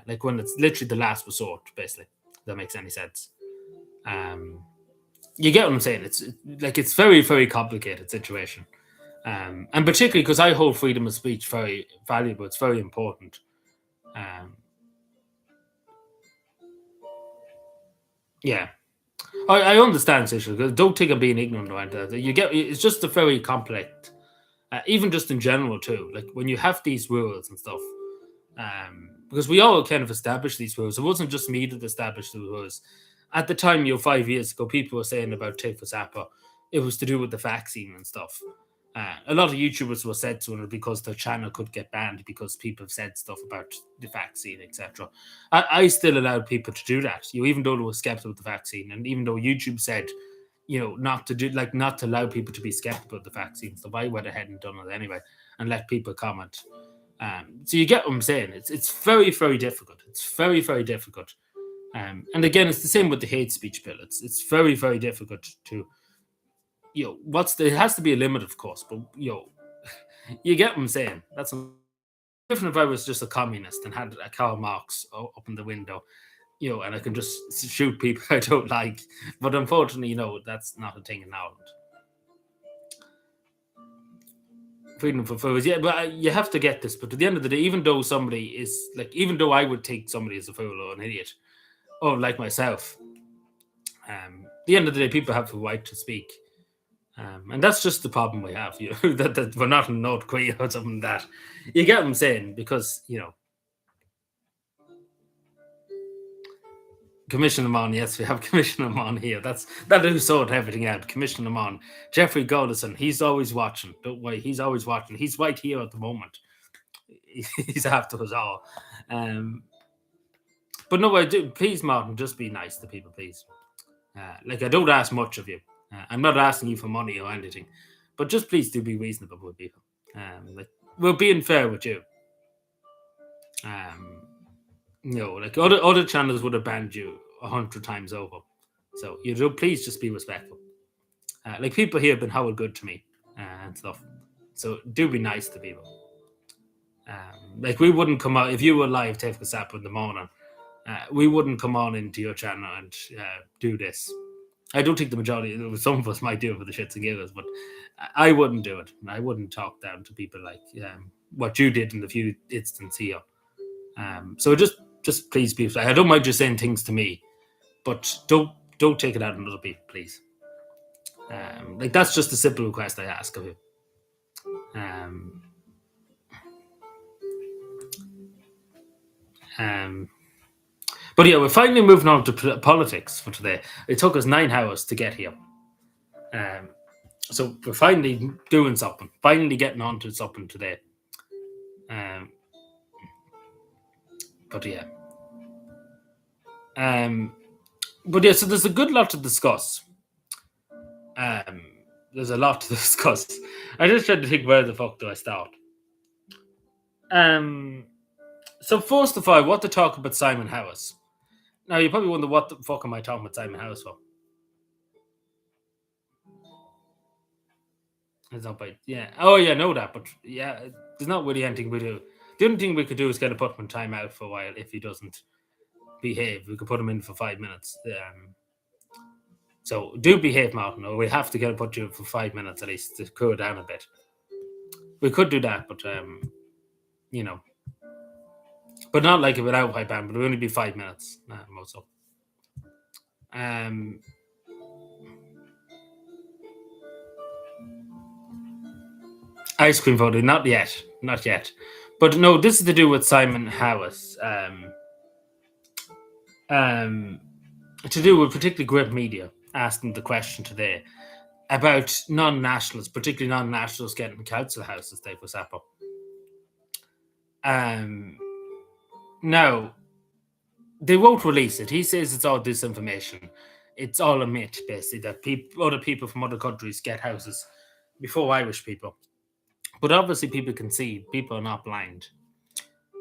Like when it's literally the last resort, basically. If that makes any sense. Um, you get what I'm saying? It's very very complicated situation, and particularly because I hold freedom of speech very valuable. It's very important. Um, yeah, I understand, Cecil. Don't think I'm being ignorant or anything. You get it's just a very complex, even just in general too. Like when you have these rules and stuff, because we all kind of established these rules. It wasn't just me that established the rules. At the time, 5 years ago, people were saying about Tifus Zappa, it was to do with the vaccine and stuff. A lot of YouTubers were said to it because their channel could get banned because people have said stuff about the vaccine, etc. I still allowed people to do that, even though they were skeptical of the vaccine, and even though YouTube said, not to do not to allow people to be skeptical of the vaccine. So I went ahead and done it anyway, and let people comment. So you get what I'm saying. It's very very difficult. It's very very difficult. And again, it's the same with the hate speech bill. It's very very difficult to it has to be a limit, of course, but you get what I'm saying. That's different if I was just a communist and had a Karl Marx up in the window, and I can just shoot people I don't like. But unfortunately, that's not a thing in Ireland. Freedom for fools, yeah, but you have to get this. But at the end of the day, even though somebody is even though I would take somebody as a fool or an idiot, or like myself, at the end of the day, people have the right to speak. And that's just the problem we have, that we're not in North Korea or something like that. You get what I'm saying? Because, Commissioner Mon, yes, we have Commissioner Mon here. That who sort everything out. Commissioner Mon. Jeffrey Goldison, he's always watching. Don't worry, he's always watching. He's right here at the moment. He's after us all. But no, I do. Please, Martin, just be nice to people, please. I don't ask much of you. I'm not asking you for money or anything, but just please do be reasonable with people. We're being fair with you. Like other channels would have banned you 100 times over. So please just be respectful. Like people here have been how good to me and stuff. So do be nice to people. Like we wouldn't come out if you were live take us up in the morning. We wouldn't come on into your channel and do this. I don't think the majority, some of us might do it for the shits and giggles, but I wouldn't do it. I wouldn't talk down to people like what you did in the few instances here. So just please be. I don't mind you saying things to me, but don't take it out on other people, please. Like that's just a simple request I ask of you. But yeah, we're finally moving on to politics for today. It took us 9 hours to get here. Um, so we're finally doing something, finally getting on to something today. Um, but yeah. Um, but yeah, so there's a good lot to discuss. Um, there's a lot to discuss. I just tried to think, where the fuck do I start? So first of all, I want to talk about Simon Harris. Now you probably wonder, what the fuck am I talking about Simon Harris for? It's not by, yeah. Oh yeah, I know that, but yeah, there's not really anything we do. The only thing we could do is kind of put him in time out for a while if he doesn't behave. We could put him in for 5 minutes. So do behave, Martin, or we have to get put you for 5 minutes at least to cool down a bit. We could do that, but you know, but not like without high band. But it would only be 5 minutes, also. Ice cream voting, not yet, not yet. But no, this is to do with Simon Harris. To do with particularly Grip Media asking the question today about non-nationals, particularly non-nationals getting council houses, they was up. Now, they won't release it. He says it's all disinformation. It's all a myth, basically, that other people from other countries get houses before Irish people. But obviously, people can see people are not blind.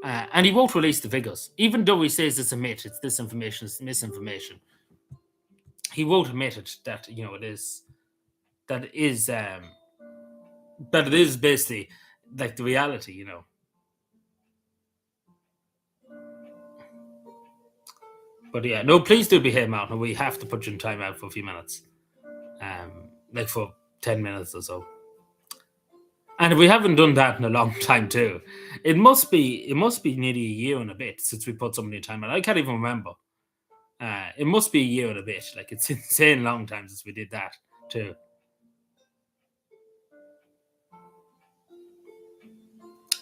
And he won't release the figures. Even though he says it's a myth, it's disinformation, it's misinformation, he won't admit it, that, it is, that it is basically like the reality, But yeah, no, please do behave, Martin. We have to put you in time out for a few minutes. Like for 10 minutes or so. And we haven't done that in a long time too. It must be nearly a year and a bit since we put somebody in time out. I can't even remember. It must be a year and a bit. Like, it's insane long time since we did that too.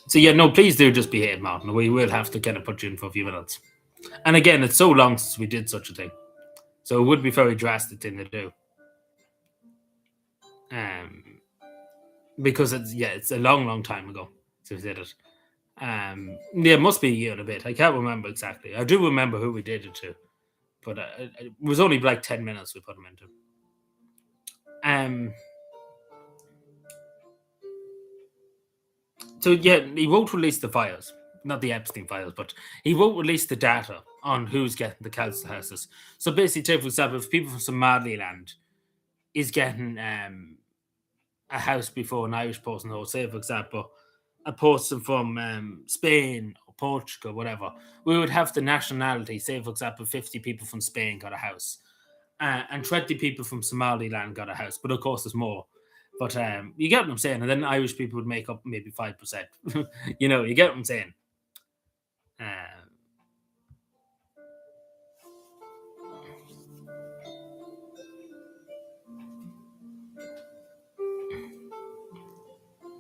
So yeah, no, please do just behave, Martin. We will have to kind of put you in for a few minutes. And again, it's so long since we did such a thing, so it would be very drastic thing to do. Because it's a long time ago since we did it. It must be a year and a bit. I can't remember exactly. I do remember who we did it to, but it was only like 10 minutes we put him into. So yeah, he won't release the files, not the Epstein files, but he won't release the data on who's getting the council houses. So basically, take for example, if people from Somaliland is getting a house before an Irish person, or say for example, a person from Spain or Portugal, whatever, we would have the nationality. Say for example, 50 people from Spain got a house, and 20 people from Somaliland got a house. But of course, there's more. But you get what I'm saying, and then Irish people would make up maybe 5%. You get what I'm saying.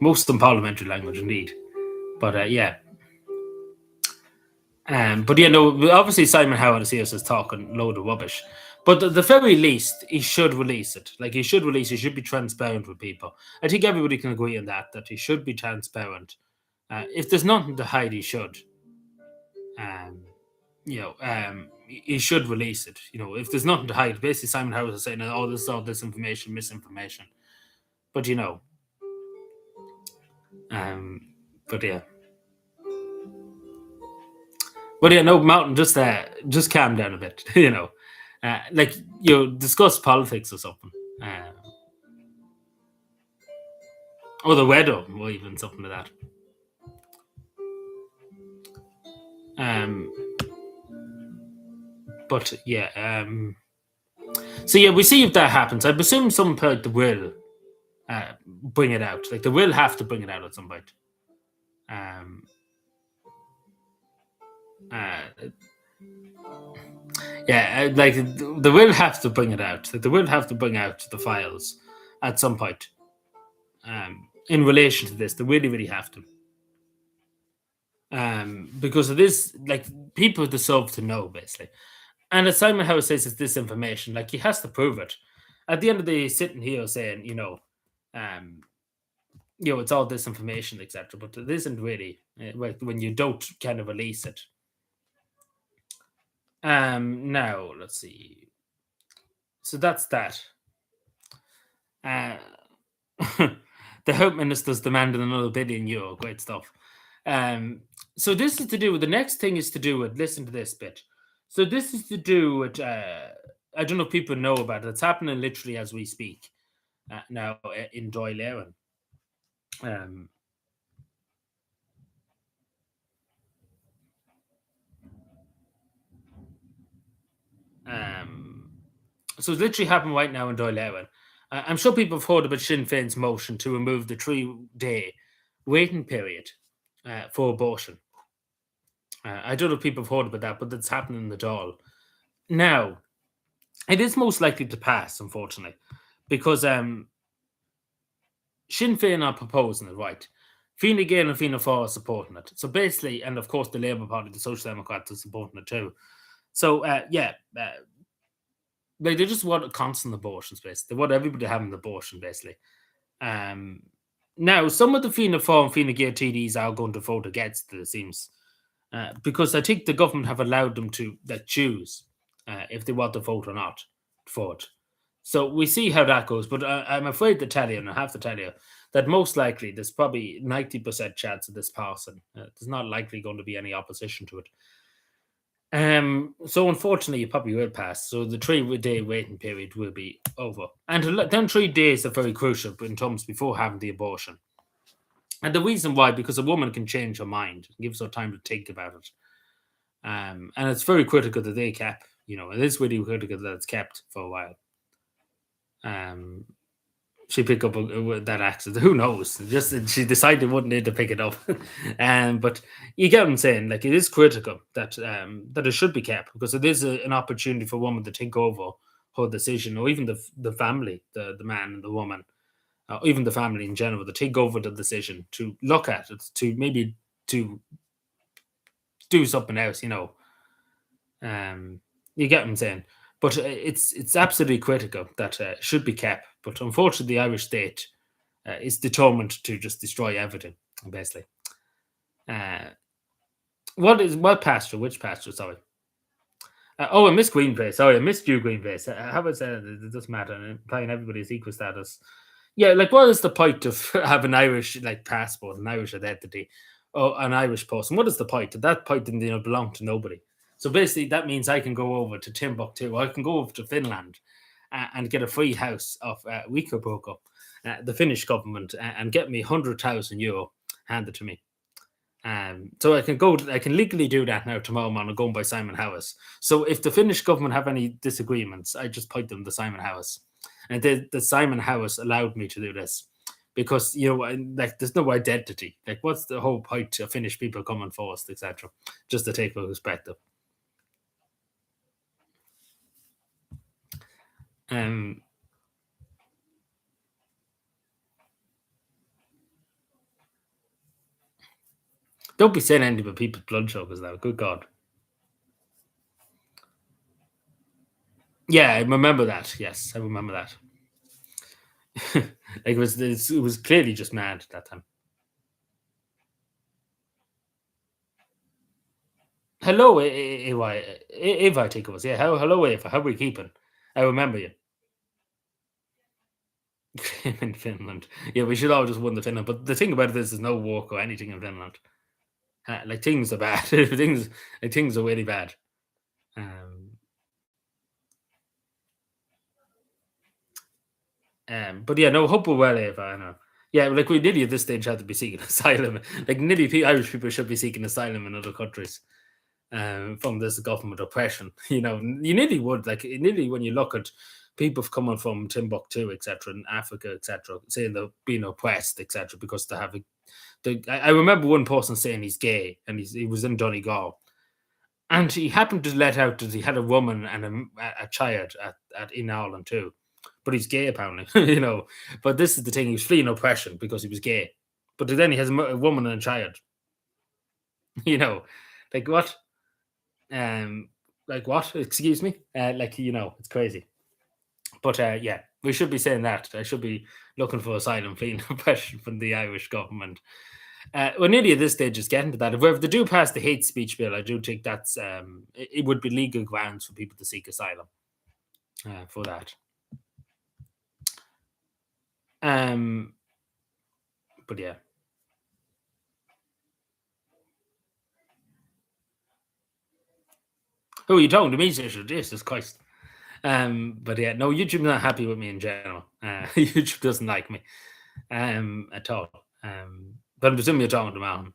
Most in parliamentary language, indeed. But yeah. But yeah, no, obviously Simon Howard is talking load of rubbish. But at the very least, he should release it. Like, he should be transparent with people. I think everybody can agree on that he should be transparent. If there's nothing to hide, he should. He should release it. If there's nothing to hide, basically Simon Howard is saying, "Oh, this is all disinformation, misinformation." But but yeah. But yeah, no, Mountain, just calm down a bit. Discuss politics or something, or the weather, or even something like that. But yeah, so yeah, we see if that happens. I presume some point they will bring it out. Like, they will have to bring it out at some point. Like, they will have to bring it out. Like, they will have to bring out the files at some point. In relation to this, they really have to. because it is like people deserve to know basically. And as Simon Howe says, it's disinformation. Like he has to prove it. At the end of the day, he's sitting here saying, um, it's all disinformation, etc. But it isn't really when you don't kind of release it. Now let's see. So that's that. Uh, the Health Minister's demanding another €1 billion. Great stuff. So this is to do with the next thing is to do with listen to this bit. So this is to do with I don't know if people know about it. It's happening literally as we speak now in Doyle. Um, um, so it's literally happening right now in Doyle. I'm sure people have heard about Sinn Féin's motion to remove the 3-day waiting period for abortion. I don't know if people have heard about that, but it's happening in the Dáil. Now, it is most likely to pass, unfortunately, because Sinn Féin are proposing it, right? Fianna Gael and Fianna Fáil are supporting it. So basically, and of course the Labour Party, the Social Democrats are supporting it too. So they just want constant abortions, basically. They want everybody having an abortion, basically. Now, some of the Fianna Fáil and Fianna Gael TDs are going to vote against it, it seems, because I think the government have allowed them to choose if they want to vote or not for it. So we see how that goes. But I'm afraid to tell you, and I have to tell you, that most likely there's probably 90% chance of this passing. There's not likely going to be any opposition to it. So unfortunately, it probably will pass. So the 3-day waiting period will be over, and then 3 days are very crucial in terms before having the abortion. And the reason why, because a woman can change her mind, gives her time to think about it. And it's very critical that they kept. It is really critical that it's kept for a while. She pick up that accident. Who knows? Just she decided wouldn't need to pick it up. But you get what I'm saying. Like it is critical that that it should be kept because it is an opportunity for a woman to think over her decision, or even the family, the man and the woman, even the family in general, to think over the decision, to look at it, to maybe to do something else. You get what I'm saying. But it's absolutely critical that it should be kept. But unfortunately, the Irish state is determined to just destroy everything, basically. Uh, what pasture? Which pasture? Sorry. I missed Green Place. Sorry, I missed you, Green Place. How about that? It doesn't matter. And implying everybody's equal status. Yeah, like what is the point of having an Irish passport, an Irish identity, or an Irish person? What is the point? That point didn't belong to nobody. So basically, that means I can go over to Timbuktu, or I can go over to Finland and get a free house of Wikaboko, the Finnish government, and get me €100,000 handed to me. So I can legally do that now tomorrow morning, going by Simon House. So if the Finnish government have any disagreements, I just point them to Simon House. And the Simon House allowed me to do this because there's no identity. Like, what's the whole point of Finnish people coming first, etc. Just to take a perspective. Don't be saying anything about people's blood sugars now. Good God. Yeah, I remember that. Yes, I remember that. It was clearly just mad at that time. Hello, Eva, I think it was. Yeah, hello, Eva. How are we keeping? I remember you. In Finland. Yeah, we should all just win the Finland. But the thing about it is, there's no work or anything in Finland. Things are bad. things are really bad. But yeah, no, hope we're well, Eva. I know. Yeah, like we nearly at this stage have to be seeking asylum. Like nearly Irish people should be seeking asylum in other countries from this government oppression. You nearly would. Like nearly when you look at people coming from Timbuktu, etc., and Africa, etc., saying they're being oppressed, etc., because they have I remember one person saying he's gay and he was in Donegal, and he happened to let out that he had a woman and a child in Ireland too, but he's gay apparently. But this is the thing: he was fleeing oppression because he was gay, but then he has a woman and a child. You know, like what? Um, like what? Excuse me. It's crazy. But yeah, we should be saying that. I should be looking for asylum, feeling oppression from the Irish government. Well, nearly at this stage is getting to that. If they do pass the hate speech bill, I do think it would be legal grounds for people to seek asylum for that. Um, but yeah. Who are you talking to me, sister? Jesus Christ. But yeah, no, YouTube's not happy with me in general. YouTube doesn't like me at all. But I'm presuming you're talking to Martin.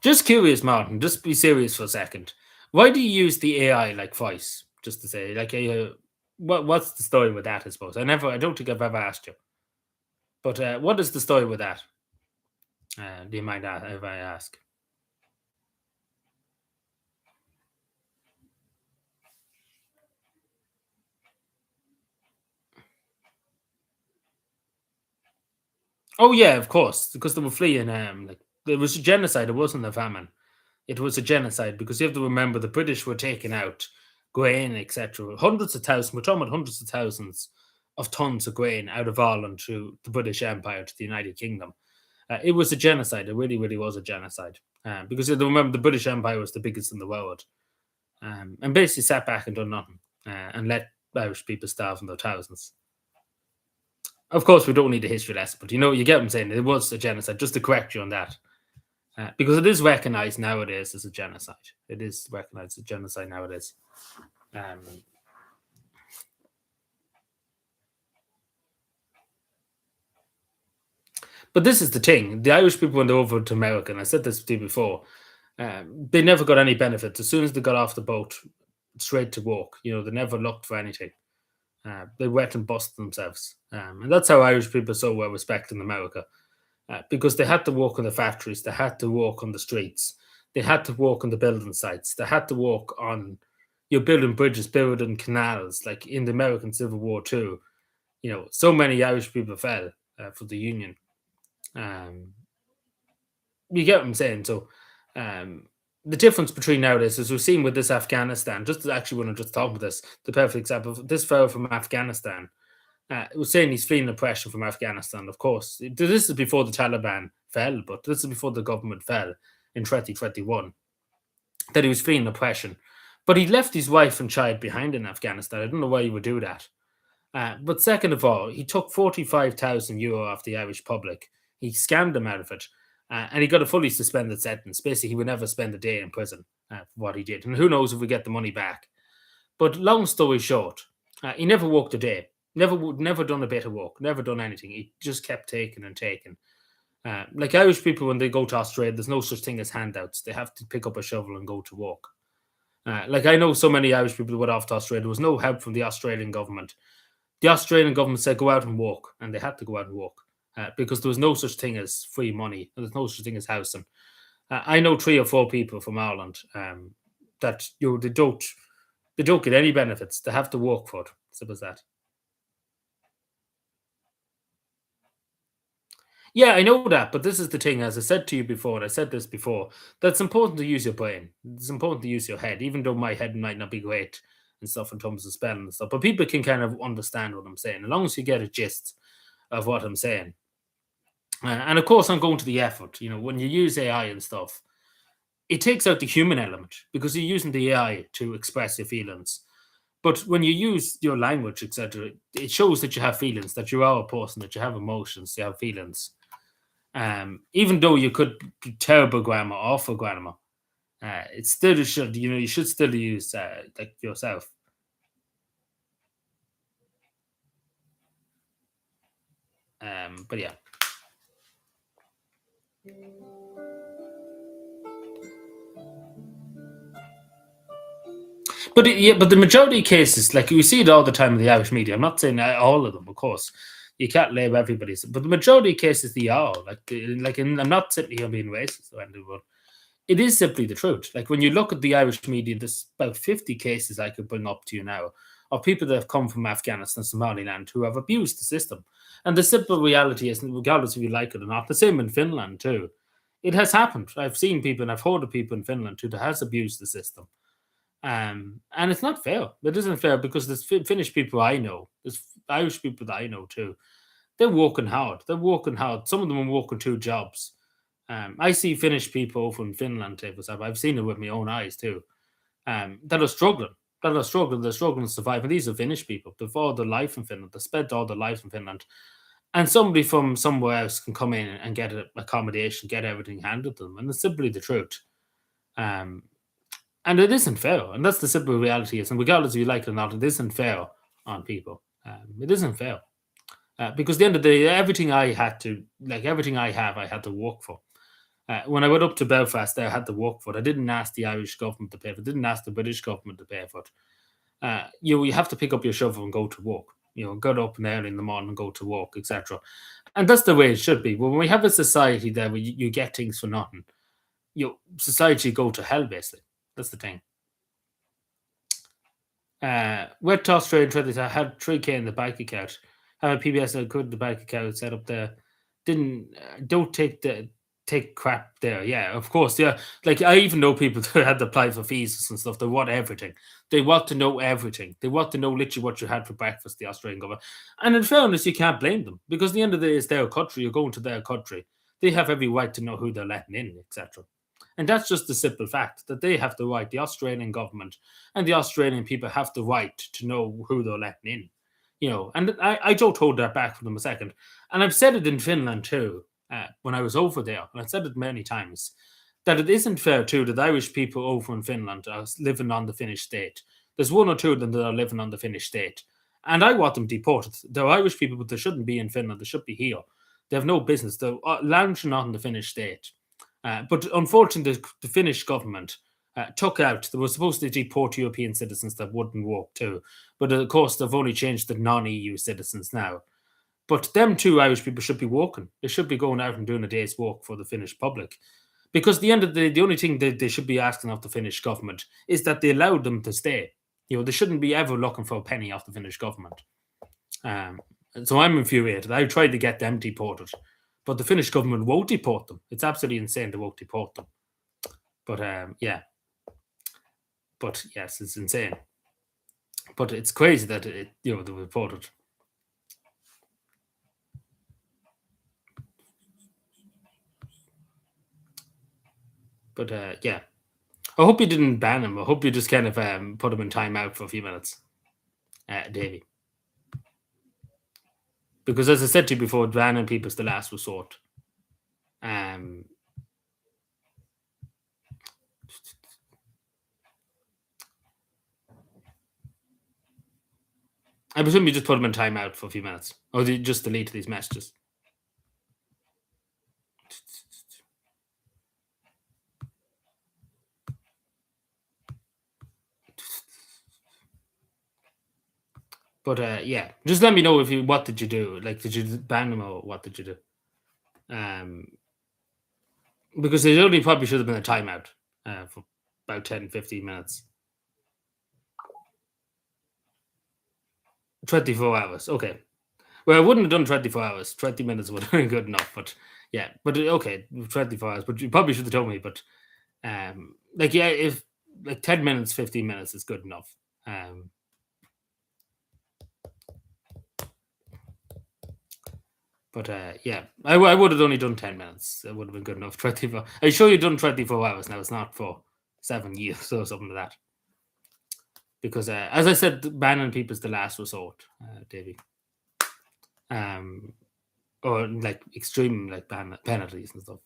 Just curious, Martin. Just be serious for a second. Why do you use the AI like voice? Just to say, what's the story with that? I suppose I don't think I've ever asked you. But what is the story with that? Do you mind if I ask? Oh yeah, of course, because they were fleeing. Like there was a genocide. It wasn't a famine. It was a genocide because you have to remember the British were taking out grain, etc. Hundreds of thousands. We're talking about hundreds of thousands of tons of grain out of Ireland to the British Empire to the United Kingdom. It was a genocide. It really, really was a genocide. Because you have to remember the British Empire was the biggest in the world, and basically sat back and done nothing and let Irish people starve in their thousands. Of course, we don't need a history lesson, but you get what I'm saying. It was a genocide. Just to correct you on that, because it is recognized nowadays as a genocide. It is recognized as a genocide nowadays. Um, but this is the thing: the Irish people went over to America, and I said this to you before. They never got any benefits. As soon as they got off the boat, straight to work. They never looked for anything. They went and busted themselves, and that's how Irish people are so well respected in America. Because they had to work in the factories, they had to work on the streets, they had to work on the building sites, they had to work on building bridges, building canals, like in the American Civil War too. So many Irish people fell for the Union. Um, you get what I'm saying? So um, the difference between nowadays, as we've seen with this Afghanistan, just actually when I'm just talking about this, the perfect example, this fellow from Afghanistan was saying he's feeling oppression from Afghanistan. Of course, this is before the Taliban fell, but this is before the government fell in 2021. That he was feeling oppression, but he left his wife and child behind in Afghanistan. I don't know why he would do that. But second of all, he took 45,000 euro off the Irish public. He scammed them out of it, and he got a fully suspended sentence. Basically, he would never spend a day in prison for what he did, and who knows if we get the money back. But long story short, he never worked a day. Never done a bit of work. Never done anything. He just kept taking and taking. Like Irish people, when they go to Australia, there's no such thing as handouts. They have to pick up a shovel and go to work. Like I know so many Irish people who went off to Australia. There was no help from the Australian government. The Australian government said go out and work, and they had to go out and work because there was no such thing as free money. There's no such thing as housing. I know 3 or 4 people from Ireland that they don't get any benefits. They have to work for it. Simple as that. Yeah, I know that, but this is the thing. As I said to you before, and I said this before, that's important to use your brain. It's important to use your head, even though my head might not be great and stuff in terms of spelling and stuff. But people can kind of understand what I'm saying, as long as you get a gist of what I'm saying. And of course, I'm going to the effort. When you use AI and stuff, it takes out the human element because you're using the AI to express your feelings. But when you use your language, etc., it shows that you have feelings, that you are a person, that you have emotions, you have feelings. Even though you could be terrible grammar, awful grammar, it still should. You should still use like yourself. But yeah. But the majority of cases, like you see it all the time in the Irish media. I'm not saying all of them, of course. You can't label everybody's, but the majority of cases they are I'm not sitting here being racist or anything, but it is simply the truth. Like when you look at the Irish media, there's about 50 cases I could bring up to you now of people that have come from Afghanistan, Somaliland, who have abused the system. And the simple reality is, regardless if you like it or not, the same in Finland too. It has happened. I've seen people and I've heard of people in Finland too that has abused the system. And it's not fair. It isn't fair because there's Finnish people I know, there's Irish people that I know too. They're working hard. They're working hard. Some of them are working two jobs. I see Finnish people over in Finland, for example. I've seen it with my own eyes too. That are struggling. They're struggling to survive. And these are Finnish people. They've all their life in Finland. They spent all their life in Finland. And somebody from somewhere else can come in and get accommodation, get everything handed to them. And it's simply the truth. Um, and it isn't fair. And that's the simple reality is. And regardless if you like it or not, it isn't fair on people. It isn't fair. Because at the end of the day, everything I had to, like everything I have, I had to work for. When I went up to Belfast, I had to work for it. I didn't ask the Irish government to pay for it. I didn't ask the British government to pay for it. You have to pick up your shovel and go to work. Get up and early in the morning and go to work, etc. And that's the way it should be. But when we have a society there where you get things for nothing, society go to hell basically. That's the thing. Wet toss trade traders. I had 3K in the bank account. Have a PBS could the bank account set up there. Don't take crap there. Yeah, of course. Yeah, like I even know people that had to apply for visas and stuff. They want everything. They want to know everything. They want to know literally what you had for breakfast. The Australian government, and in fairness, you can't blame them because at the end of the day, it's their country. You're going to their country. They have every right to know who they're letting in, etc. And that's just the simple fact that they have the right. The Australian government and the Australian people have the right to know who they're letting in. And I don't hold that back for them a second. And I've said it in Finland too, when I was over there, and I've said it many times, that it isn't fair too that Irish people over in Finland are living on the Finnish state. There's one or two of them that are living on the Finnish state. And I want them deported. They're Irish people, but they shouldn't be in Finland. They should be here. They have no business. They're lounging on the Finnish state. But unfortunately, the Finnish government took out, they were supposed to deport European citizens that wouldn't work too. But of course, they've only changed the non-EU citizens now. But them two Irish people should be working. They should be going out and doing a day's work for the Finnish public. Because at the end of the day, the only thing that they should be asking of the Finnish government is that they allowed them to stay. They shouldn't be ever looking for a penny off the Finnish government. So I'm infuriated. I tried to get them deported. But the Finnish government won't deport them. It's absolutely insane they won't deport them. But yeah. But yes, it's insane. But it's crazy that they reported. But yeah, I hope you didn't ban him. I hope you just kind of put him in timeout for a few minutes, Davey. Because as I said to you before, banning people is the last resort. I presume you just put him in timeout for a few minutes, or do you just delete these messages? But yeah, just let me know what did you do? Like, did you ban him or what did you do? Because there only probably should have been a timeout for about 10, 15 minutes. 24 hours. Okay. Well, I wouldn't have done 24 hours. 20 minutes would have been good enough. But yeah, okay, 24 hours. But you probably should have told me. But if 10 minutes, 15 minutes is good enough. But yeah, I would have only done 10 minutes. It would have been good enough. 24. I'm sure you've done 24 hours now. It's not for 7 years or something like that. Because as I said, banning people is the last resort, Davey. Or like extreme like penalties and stuff.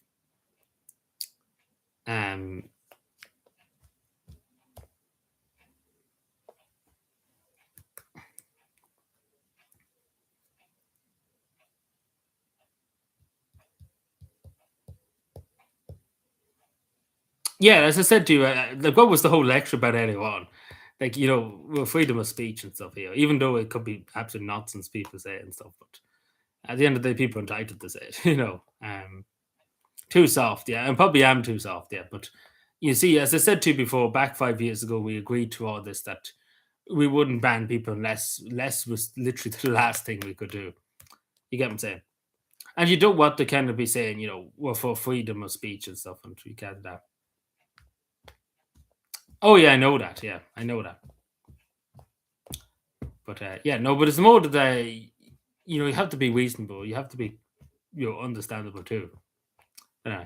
Yeah, as I said to you, like what was the whole lecture about earlier on? Like, freedom of speech and stuff here, even though it could be absolute nonsense people say and stuff, but at the end of the day, people are entitled to say it, too soft, yeah, and probably am too soft, yeah, but you see, as I said to you before, back 5 years ago, we agreed to all this, that we wouldn't ban people unless was literally the last thing we could do. You get what I'm saying? And you don't want to kind of be saying, we're for freedom of speech and stuff, and you can't do that. Oh yeah, I know that. Yeah, I know that. But yeah, no, but it's more that you have to be reasonable. You have to be, understandable too. Uh,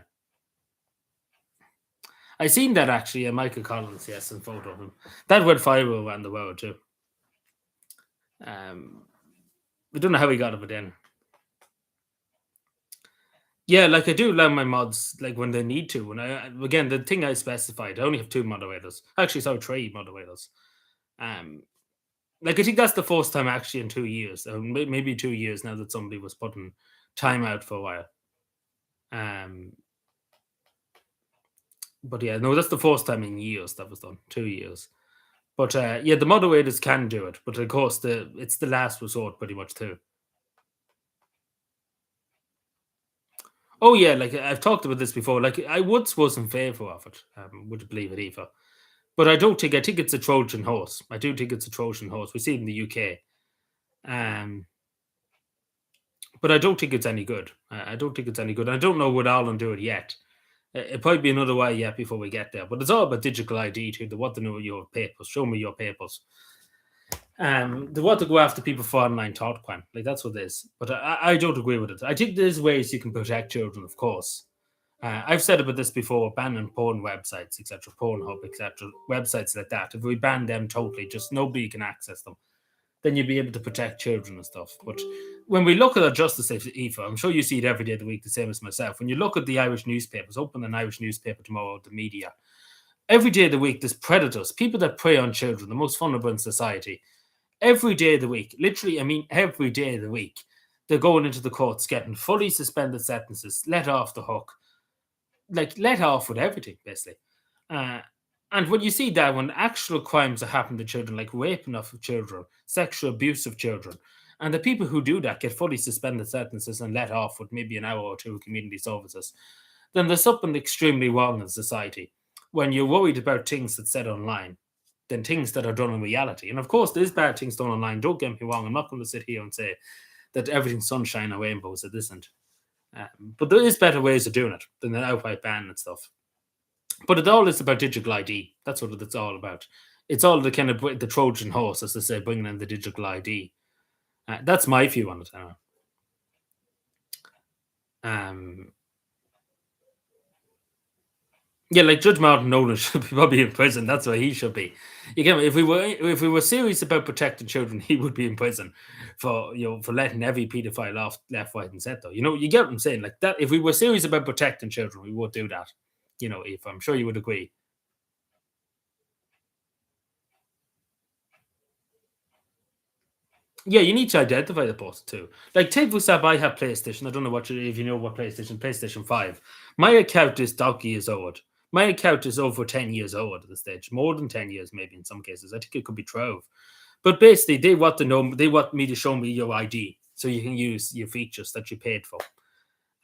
I seen that actually, Michael Collins, yes, and photo of him. That went viral around the world too. I don't know how he got it, but then yeah, like I do allow my mods like when they need to. When I again the thing I specified, I only have two moderators. Actually, sorry, three moderators. Um, like I think that's the first time actually in 2 years, maybe 2 years now that somebody was putting time out for a while. Um, but yeah, no, that's the first time in years that was done. 2 years. But yeah, the moderators can do it, but of course it's the last resort pretty much too. Oh yeah, like I've talked about this before. Like I once was in favour of it. Would you believe it, Eva? But I think it's a Trojan horse. I do think it's a Trojan horse. We see it in the UK. Um, but I don't think it's any good. I don't think it's any good. I don't know would Ireland do it yet. It might be another while yet before we get there. But it's all about digital ID too. They want to know your papers. Show me your papers. They want to go after people for online thought crime. Like that's what it is. But I don't agree with it. I think there's ways you can protect children, of course. I've said about this before, banning porn websites, etc., Pornhub, etc., websites like that. If we ban them totally, just nobody can access them, then you'd be able to protect children and stuff. But when we look at our justice system, Aoife, I'm sure you see it every day of the week, the same as myself. When you look at the Irish newspapers, open an Irish newspaper tomorrow, the media, every day of the week, there's predators, people that prey on children, the most vulnerable in society. Every day of the week, literally, I mean, every day of the week, they're going into the courts, getting fully suspended sentences, let off the hook, like let off with everything, basically. Uh, and when you see that, when actual crimes are happening to children, like raping of children, sexual abuse of children, and the people who do that get fully suspended sentences and let off with maybe an hour or two of community services, then there's something extremely wrong in society. When you're worried about things that's said online, than things that are done in reality. And of course, there's bad things done online. Don't get me wrong. I'm not going to sit here and say that everything's sunshine and rainbows. It isn't. But there is better ways of doing it than an outright ban and stuff. But it all is about digital ID. That's what it's all about. It's all the kind of the Trojan horse, as they say, bringing in the digital ID. That's my view on it. Um, yeah, like Judge Martin Nolan should be probably in prison. That's where he should be. You get me? If we were serious about protecting children, he would be in prison for for letting every paedophile off left, right, and centre. You get what I'm saying? Like that. If we were serious about protecting children, we would do that. If I'm sure you would agree. Yeah, you need to identify the person too. Like, take for example, I have PlayStation. I don't know if you know what PlayStation 5. My account is donkey years old. My account is over 10 years old at this stage, more than 10 years, maybe in some cases. I think it could be 12. But basically, they want to know, they want me to show me your ID so you can use your features that you paid for.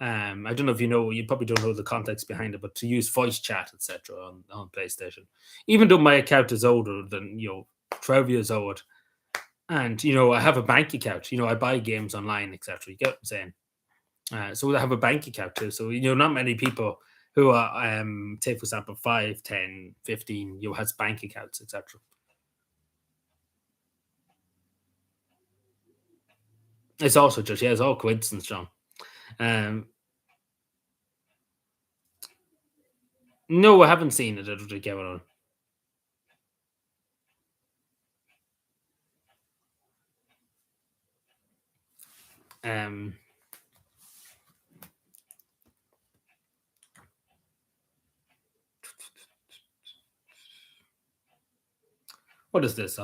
I don't know if you probably don't know the context behind it, but to use voice chat, etc., on PlayStation, even though my account is older than 12 years old, and I have a bank account. I buy games online, etc. You get what I'm saying? So I have a bank account too. So not many people who are take for example 5, 10, 15, has bank accounts, etc. It's also just it's all coincidence, John. Um, no, I haven't seen it. I don't think ever. Um, what is this?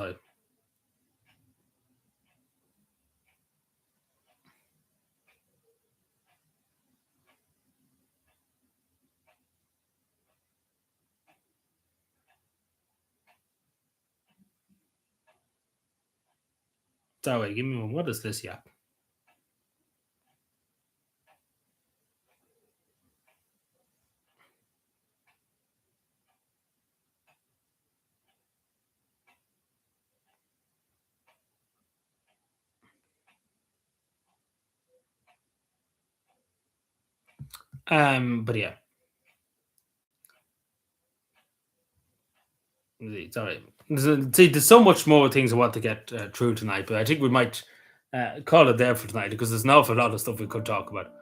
Sorry, give me one. What is this? Yeah. But yeah, sorry. There's so much more things I want to get through tonight, but I think we might call it there for tonight because there's an awful lot of stuff we could talk about.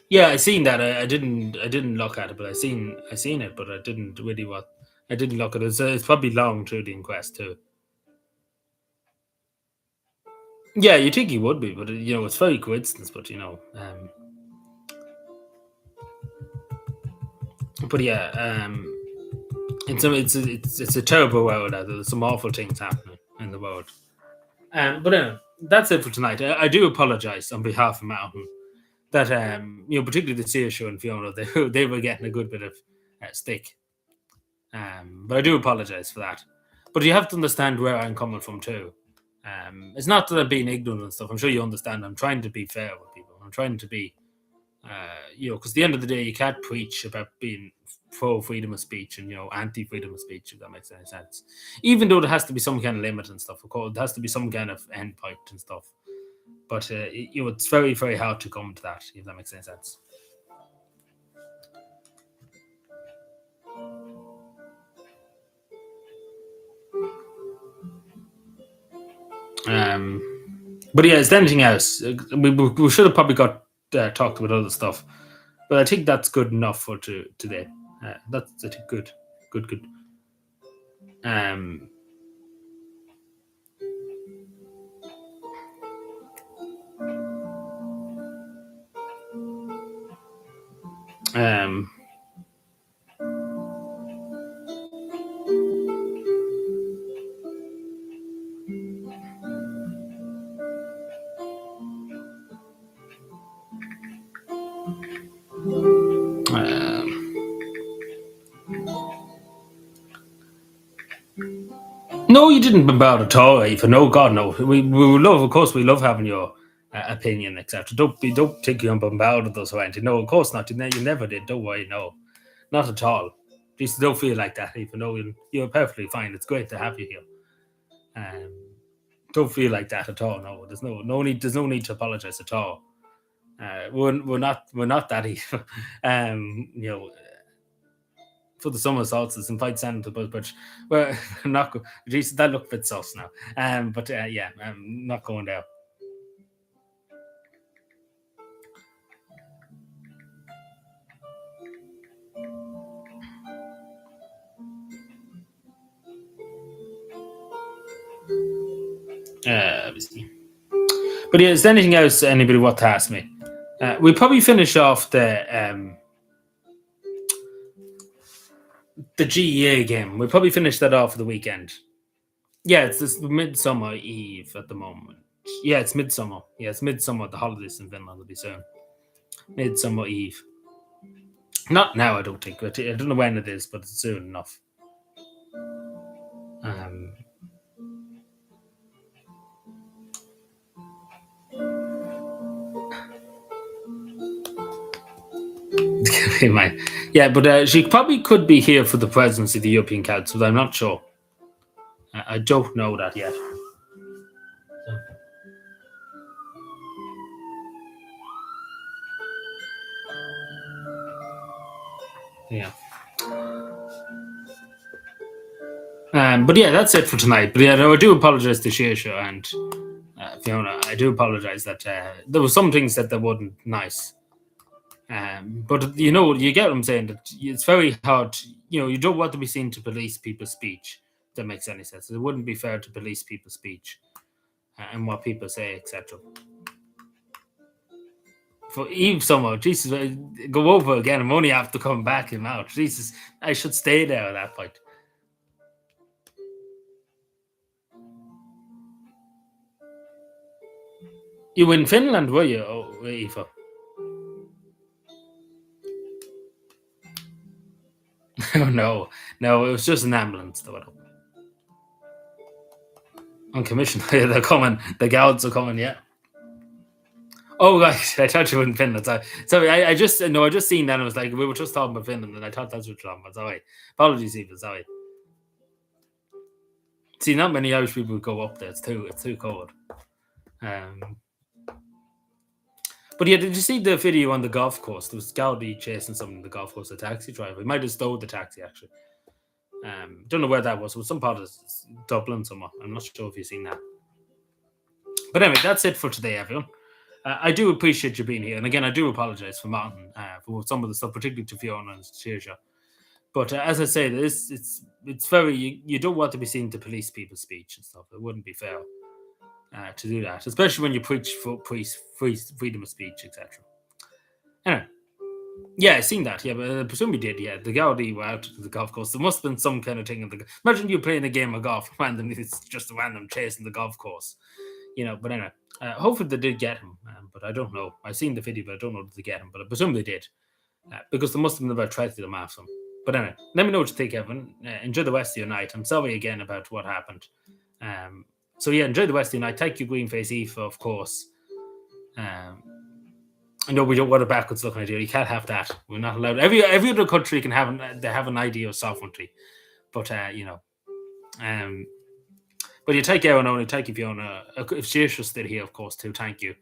Yeah, I seen that. I didn't look at it, but I seen it, but I didn't really what. I didn't look at it. It's probably long through the inquest too. Yeah, you think he would be, but it's very coincidence. But yeah, it's a terrible world out there. There's some awful things happening in the world. But that's it for tonight. I do apologize on behalf of Mountain that particularly the Sear and Fiona, they were getting a good bit of stick. But I do apologize for that. But you have to understand where I'm coming from too. It's not that I'm being ignorant and stuff. I'm sure you understand. I'm trying to be fair with people. I'm trying to be, because at the end of the day, you can't preach about being pro freedom of speech and anti freedom of speech. If that makes any sense. Even though there has to be some kind of limit and stuff. Of course, there has to be some kind of end point and stuff. But it's very, very hard to come to that. If that makes any sense. But yeah, is there anything else? We should have probably got talked about other stuff, but I think that's good enough for today. That's I think good, good, good. Um, um, um, no, you didn't bombard at all, Eva. No, God, no. We love, of course, we love having your opinion, etc. Don't think you're bombarded us or anything. No, of course not. You never did. Don't worry. No, not at all. Just don't feel like that, even though you're perfectly fine. It's great to have you here. Um, don't feel like that at all. No, there's no need. There's no need to apologize at all. We're not that evil. For the summer solstice, invite Santa to but we're not. Jeez, that look a bit sus now. But yeah, I'm not going there. Obviously. But yeah, is there anything else anybody want to ask me? We'll probably finish off the GEA game. We'll probably finish that off for the weekend. Yeah, it's this Midsummer Eve at the moment. Yeah, it's midsummer. Yeah, it's midsummer. The holidays in Finland will be soon. Midsummer Eve. Not now, I don't think. But I don't know when it is, but it's soon enough. Um, yeah, but she probably could be here for the presidency of the European Council. But I'm not sure. I don't know that yet. Yeah. But yeah, that's it for tonight. But yeah, no, I do apologize to Shaysha and Fiona. I do apologize that there were some things that weren't nice. But you get what I'm saying. That it's very hard. You don't want to be seen to police people's speech. If that makes any sense. It wouldn't be fair to police people's speech and what people say, etc. For Eve Summer, Jesus, go over again. I'm only after coming back and out. Jesus, I should stay there at that point. You were in Finland, were you, Eva? No, it was just an ambulance. On commission, they're coming. The guards are coming. Yeah. Oh, right. I thought you were in Finland. Sorry, I just seen that. And I was like, we were just talking about Finland, and I thought that's what you're talking about. Sorry, apologies, Eva. Sorry. See, not many Irish people would go up there. It's too cold. But yeah, did you see the video on the golf course? There was Gaudi chasing someone on the golf course, a taxi driver. He might have stole the taxi, actually. Don't know where that was. It was some part of Dublin somewhere. I'm not sure if you've seen that. But anyway, that's it for today, everyone. I do appreciate you being here. And again, I do apologise for Martin, for some of the stuff, particularly to Fiona and Saoirse. But as I say, it's very, you don't want to be seen to police people's speech and stuff. It wouldn't be fair to do that, especially when you preach for freedom of speech, etc. Anyway, yeah, I seen that. Yeah, but I presume we did. Yeah, the Gaudi were out to the golf course. There must have been some kind of thing. Imagine you playing a game of golf randomly. It's just a random chase in the golf course, But anyway, hopefully they did get him. But I don't know. I've seen the video, but I don't know if they get him. But I presume they did, because there must have been about 20 of them after him. But anyway, let me know what you think, Evan. Enjoy the rest of your night. I'm sorry again about what happened. So yeah, enjoy the rest of your night. Thank you, Greenface Eva, of course. I know we don't want a backwards looking idea. You can't have that. We're not allowed. Every other country can have an idea of sovereignty, but But you take Aaron only, thank you, Fiona. If Saoirse's still here, of course, too, thank you.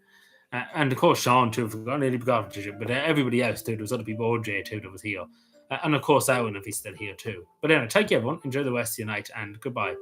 And of course, Sean too. Nearly forgot to, but everybody else too. There was other people, OJ too, that was here, and of course, Aaron if he's still here too. But anyway, thank you, everyone. Enjoy the rest of your night, and goodbye.